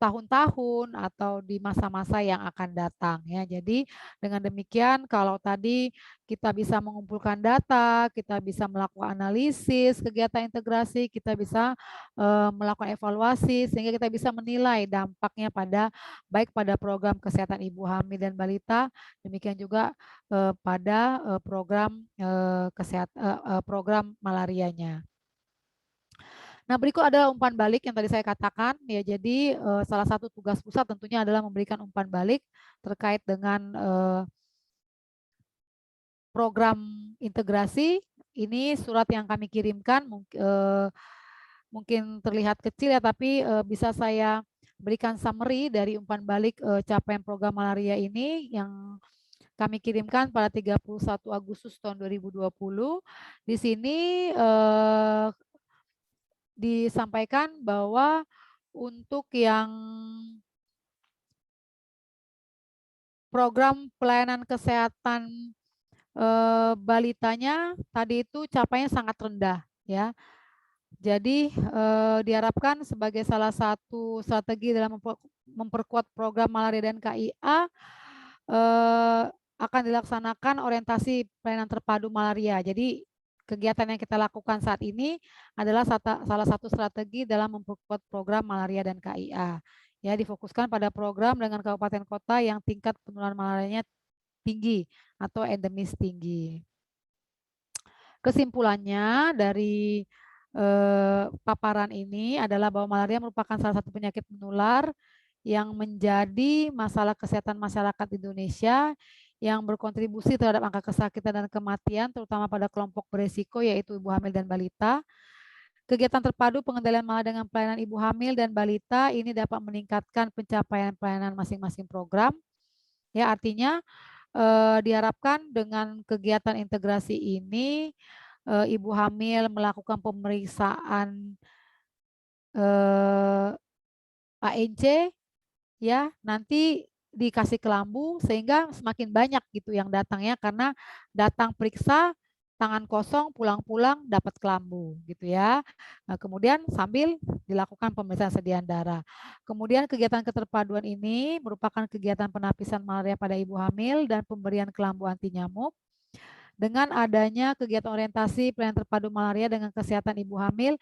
tahun-tahun atau di masa-masa yang akan datang ya. Jadi dengan demikian kalau tadi kita bisa mengumpulkan data, kita bisa melakukan analisis kegiatan integrasi, kita bisa melakukan evaluasi sehingga kita bisa menilai dampaknya pada baik pada program kesehatan ibu hamil dan balita, demikian juga pada program program malarianya. Nah, berikut adalah umpan balik yang tadi saya katakan ya. Jadi salah satu tugas pusat tentunya adalah memberikan umpan balik terkait dengan program integrasi. Ini surat yang kami kirimkan mungkin terlihat kecil ya, tapi bisa saya berikan summary dari umpan balik capaian program malaria ini yang kami kirimkan pada 31 Agustus tahun 2020. Di sini disampaikan bahwa untuk yang program pelayanan kesehatan balitanya tadi itu capaiannya sangat rendah ya. Jadi diharapkan sebagai salah satu strategi dalam memperkuat program malaria dan KIA akan dilaksanakan orientasi pelayanan terpadu malaria. Jadi kegiatan yang kita lakukan saat ini adalah salah satu strategi dalam memperkuat program malaria dan KIA. Ya, difokuskan pada program dengan kabupaten kota yang tingkat penularan malarianya tinggi atau endemis tinggi. Kesimpulannya dari paparan ini adalah bahwa malaria merupakan salah satu penyakit menular yang menjadi masalah kesehatan masyarakat Indonesia yang berkontribusi terhadap angka kesakitan dan kematian terutama pada kelompok beresiko yaitu ibu hamil dan balita. Kegiatan terpadu pengendalian malaria dengan pelayanan ibu hamil dan balita ini dapat meningkatkan pencapaian pelayanan masing-masing program. Ya, artinya diharapkan dengan kegiatan integrasi ini ibu hamil melakukan pemeriksaan ANC ya, nanti dikasih kelambu sehingga semakin banyak gitu yang datangnya karena datang periksa tangan kosong pulang-pulang dapat kelambu gitu ya. Nah, kemudian sambil dilakukan pemeriksaan sediaan darah. Kemudian kegiatan keterpaduan ini merupakan kegiatan penapisan malaria pada ibu hamil dan pemberian kelambu anti nyamuk. Dengan adanya kegiatan orientasi pelayanan terpadu malaria dengan kesehatan ibu hamil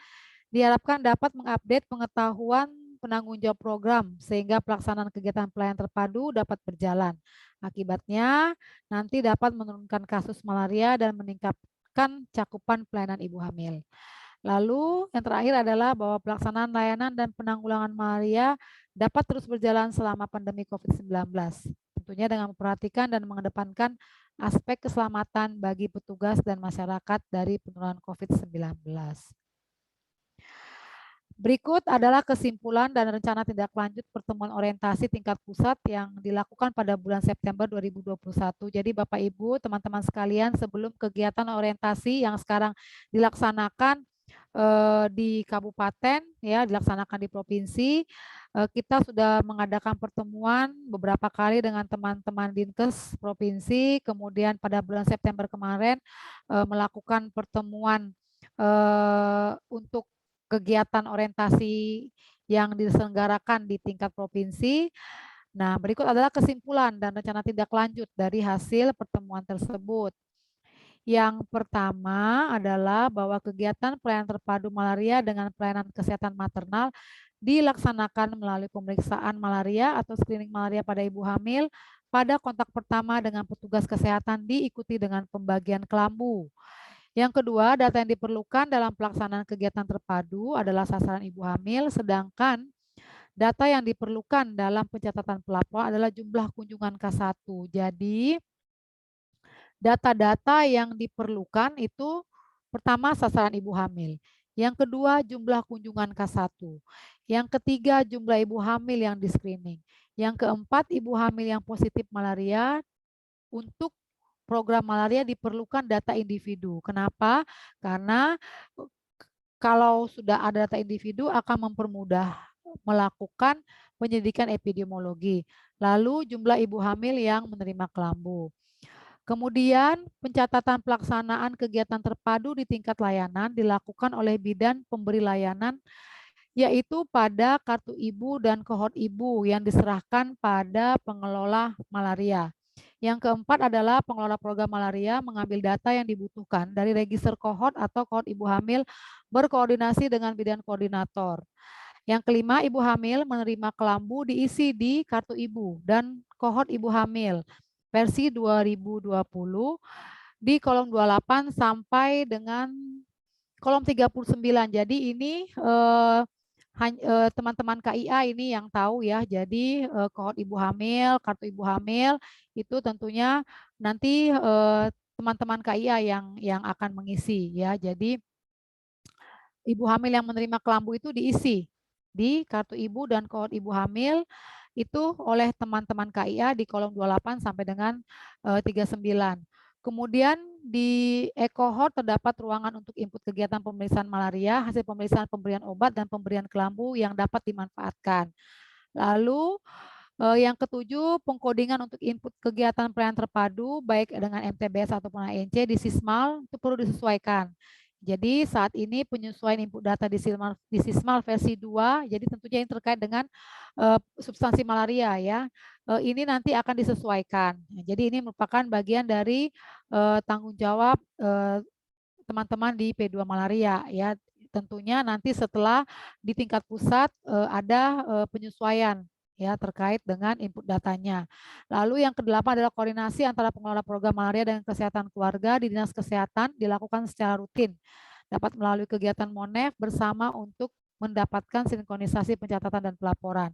diharapkan dapat mengupdate pengetahuan penanggung jawab program sehingga pelaksanaan kegiatan pelayanan terpadu dapat berjalan. Akibatnya nanti dapat menurunkan kasus malaria dan meningkatkan cakupan pelayanan ibu hamil. Lalu yang terakhir adalah bahwa pelaksanaan layanan dan penanggulangan malaria dapat terus berjalan selama pandemi COVID-19. Tentunya dengan memperhatikan dan mengedepankan aspek keselamatan bagi petugas dan masyarakat dari penularan COVID-19. Berikut adalah kesimpulan dan rencana tindak lanjut pertemuan orientasi tingkat pusat yang dilakukan pada bulan September 2021. Jadi Bapak Ibu, teman-teman sekalian, sebelum kegiatan orientasi yang sekarang dilaksanakan di kabupaten ya, dilaksanakan di provinsi, kita sudah mengadakan pertemuan beberapa kali dengan teman-teman Dinkes provinsi, kemudian pada bulan September kemarin melakukan pertemuan untuk kegiatan orientasi yang diselenggarakan di tingkat provinsi. Nah, berikut adalah kesimpulan dan rencana tindak lanjut dari hasil pertemuan tersebut. Yang pertama adalah bahwa kegiatan pelayanan terpadu malaria dengan pelayanan kesehatan maternal dilaksanakan melalui pemeriksaan malaria atau screening malaria pada ibu hamil pada kontak pertama dengan petugas kesehatan diikuti dengan pembagian kelambu. Yang kedua, data yang diperlukan dalam pelaksanaan kegiatan terpadu adalah sasaran ibu hamil, sedangkan data yang diperlukan dalam pencatatan pelapor adalah jumlah kunjungan K1. Jadi, data-data yang diperlukan itu pertama sasaran ibu hamil. Yang kedua, jumlah kunjungan K1. Yang ketiga, jumlah ibu hamil yang di-screening. Yang keempat, ibu hamil yang positif malaria. Untuk program malaria diperlukan data individu. Kenapa? Karena kalau sudah ada data individu akan mempermudah melakukan penyelidikan epidemiologi. Lalu jumlah ibu hamil yang menerima kelambu. Kemudian pencatatan pelaksanaan kegiatan terpadu di tingkat layanan dilakukan oleh bidan pemberi layanan yaitu pada kartu ibu dan kohort ibu yang diserahkan pada pengelola malaria. Yang keempat adalah pengelola program malaria mengambil data yang dibutuhkan dari register kohort atau kohort ibu hamil berkoordinasi dengan bidan koordinator. Yang kelima, ibu hamil menerima kelambu diisi di kartu ibu dan kohort ibu hamil versi 2020 di kolom 28 sampai dengan kolom 39. Jadi ini teman-teman KIA ini yang tahu ya. Jadi kohort ibu hamil, kartu ibu hamil itu tentunya nanti teman-teman KIA yang akan mengisi ya. Jadi ibu hamil yang menerima kelambu itu diisi di kartu ibu dan kohort ibu hamil itu oleh teman-teman KIA di kolom 28 sampai dengan 39. Kemudian di e-cohort terdapat ruangan untuk input kegiatan pemeriksaan malaria, hasil pemeriksaan pemberian obat, dan pemberian kelambu yang dapat dimanfaatkan. Lalu yang ketujuh, pengkodingan untuk input kegiatan pelayanan terpadu baik dengan MTBS ataupun ANC di Sismal itu perlu disesuaikan. Jadi saat ini penyesuaian input data di Sismal versi 2, jadi tentunya yang terkait dengan substansi malaria ya. Ini nanti akan disesuaikan. Jadi ini merupakan bagian dari tanggung jawab teman-teman di P2 malaria ya. Tentunya nanti setelah di tingkat pusat ada penyesuaian ya terkait dengan input datanya. Lalu yang kedelapan adalah koordinasi antara pengelola program malaria dan kesehatan keluarga di Dinas Kesehatan dilakukan secara rutin. Dapat melalui kegiatan MONEF bersama untuk mendapatkan sinkronisasi pencatatan dan pelaporan.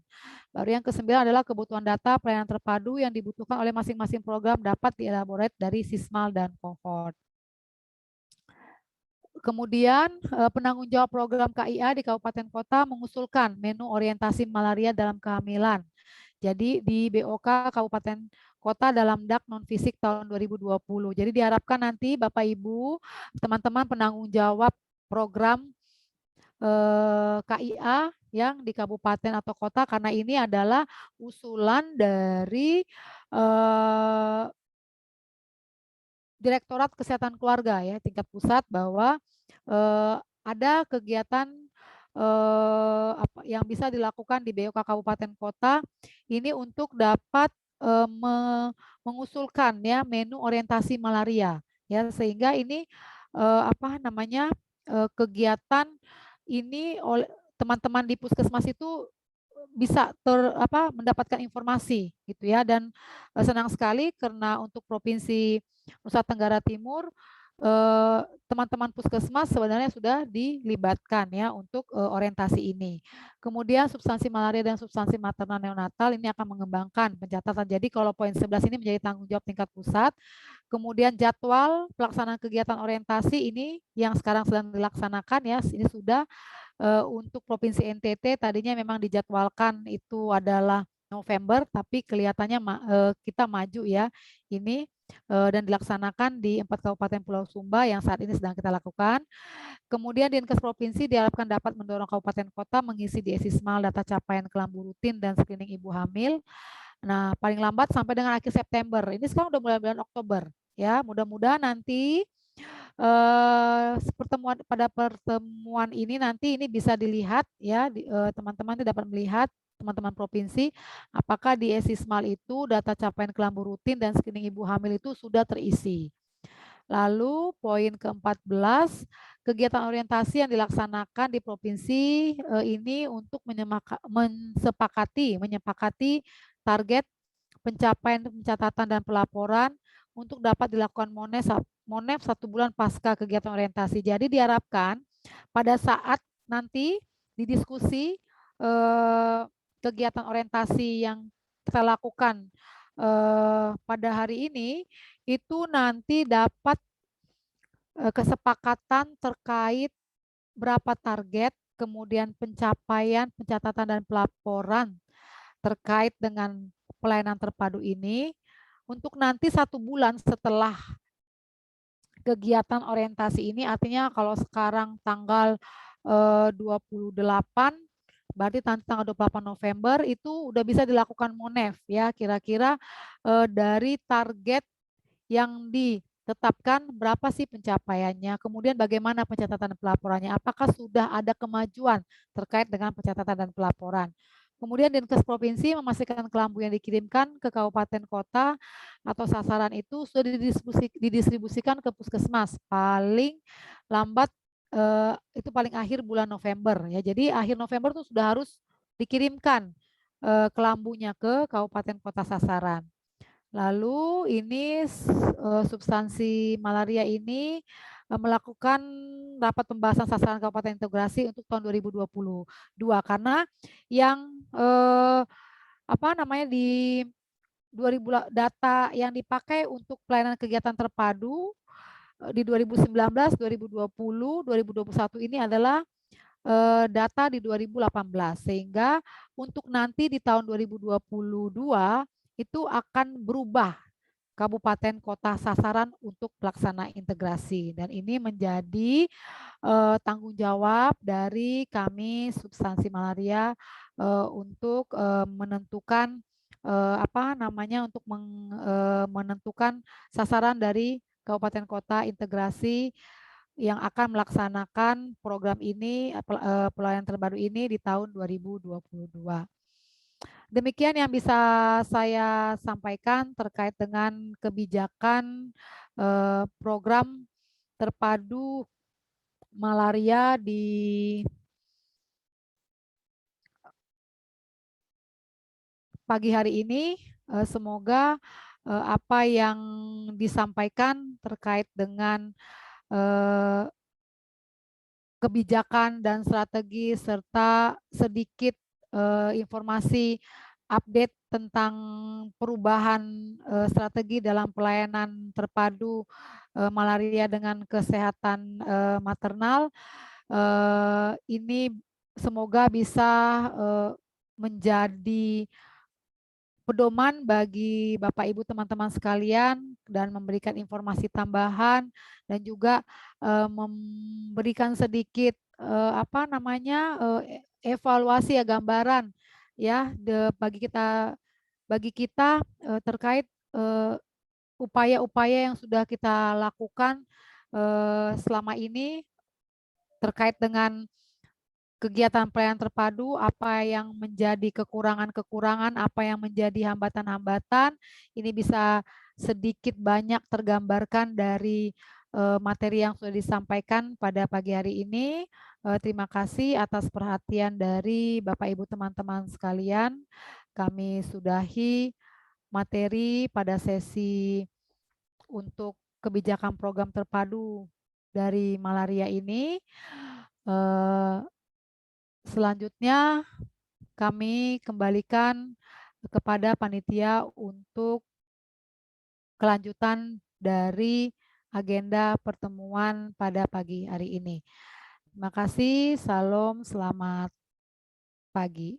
Baru yang kesembilan adalah kebutuhan data pelayanan terpadu yang dibutuhkan oleh masing-masing program dapat dielaborate dari Sismal dan Cohort. Kemudian penanggung jawab program KIA di Kabupaten Kota mengusulkan menu orientasi malaria dalam kehamilan. Jadi di BOK Kabupaten Kota dalam DAK non-fisik tahun 2020. Jadi diharapkan nanti Bapak Ibu, teman-teman penanggung jawab program KIA yang di kabupaten atau kota, karena ini adalah usulan dari Direktorat Kesehatan Keluarga ya tingkat pusat bahwa ada kegiatan yang bisa dilakukan di BOK Kabupaten Kota ini untuk dapat mengusulkan ya menu orientasi malaria ya, sehingga ini kegiatan ini oleh teman-teman di puskesmas itu bisa mendapatkan informasi gitu ya. Dan senang sekali karena untuk Provinsi Nusa Tenggara Timur teman-teman puskesmas sebenarnya sudah dilibatkan ya untuk orientasi ini. Kemudian substansi malaria dan substansi maternal neonatal ini akan mengembangkan pencatatan. Jadi kalau poin 11 ini menjadi tanggung jawab tingkat pusat. Kemudian jadwal pelaksanaan kegiatan orientasi ini yang sekarang sedang dilaksanakan ya, ini sudah untuk Provinsi NTT tadinya memang dijadwalkan itu adalah November, tapi kelihatannya kita maju ya ini dan dilaksanakan di 4 Kabupaten Pulau Sumba yang saat ini sedang kita lakukan. Kemudian Dinkes Provinsi diharapkan dapat mendorong kabupaten kota mengisi di Sismal data capaian kelambu rutin dan screening ibu hamil. Nah, paling lambat sampai dengan akhir September. Ini sekarang udah mulai bulan Oktober ya. Mudah-mudahan nanti pada pertemuan ini nanti ini bisa dilihat ya, teman-teman dapat melihat teman-teman provinsi apakah di Sismal itu data capaian kelambu rutin dan screening ibu hamil itu sudah terisi. Lalu poin ke-14, kegiatan orientasi yang dilaksanakan di provinsi ini untuk menyepakati target pencapaian pencatatan dan pelaporan untuk dapat dilakukan MONEF 1 bulan pasca kegiatan orientasi. Jadi diharapkan pada saat nanti di diskusi kegiatan orientasi yang kita lakukan pada hari ini itu nanti dapat kesepakatan terkait berapa target, kemudian pencapaian, pencatatan dan pelaporan terkait dengan pelayanan terpadu ini untuk nanti 1 bulan setelah kegiatan orientasi ini, artinya kalau sekarang tanggal 28, berarti tanggal 28 November itu udah bisa dilakukan MONEF ya, kira-kira dari target yang ditetapkan berapa sih pencapaiannya, kemudian bagaimana pencatatan dan pelaporannya, apakah sudah ada kemajuan terkait dengan pencatatan dan pelaporan. Kemudian Dinkes Provinsi memastikan kelambu yang dikirimkan ke kabupaten kota atau sasaran itu sudah didistribusikan ke puskesmas paling lambat itu paling akhir bulan November ya. Jadi akhir November itu sudah harus dikirimkan kelambunya ke kabupaten kota sasaran. Lalu ini substansi malaria ini melakukan rapat pembahasan sasaran kabupaten integrasi untuk tahun 2022 karena yang di 2000 data yang dipakai untuk pelayanan kegiatan terpadu di 2019, 2020, 2021 ini adalah data di 2018, sehingga untuk nanti di tahun 2022 itu akan berubah kabupaten kota sasaran untuk pelaksana integrasi, dan ini menjadi tanggung jawab dari kami substansi malaria untuk menentukan untuk menentukan sasaran dari kabupaten kota integrasi yang akan melaksanakan program ini, pelayanan terbaru ini di tahun 2022. Demikian yang bisa saya sampaikan terkait dengan kebijakan program terpadu malaria di pagi hari ini. Semoga apa yang disampaikan terkait dengan kebijakan dan strategi serta sedikit informasi update tentang perubahan strategi dalam pelayanan terpadu malaria dengan kesehatan maternal ini semoga bisa menjadi pedoman bagi Bapak Ibu teman-teman sekalian dan memberikan informasi tambahan dan juga memberikan sedikit evaluasi ya, gambaran ya bagi kita terkait upaya-upaya yang sudah kita lakukan selama ini terkait dengan kegiatan pelayanan terpadu, apa yang menjadi kekurangan-kekurangan, apa yang menjadi hambatan-hambatan, ini bisa sedikit banyak tergambarkan dari materi yang sudah disampaikan pada pagi hari ini. Terima kasih atas perhatian dari Bapak Ibu teman-teman sekalian. Kami sudahi materi pada sesi untuk kebijakan program terpadu dari malaria ini. Selanjutnya kami kembalikan kepada panitia untuk kelanjutan dari agenda pertemuan pada pagi hari ini. Terima kasih, salam, selamat pagi.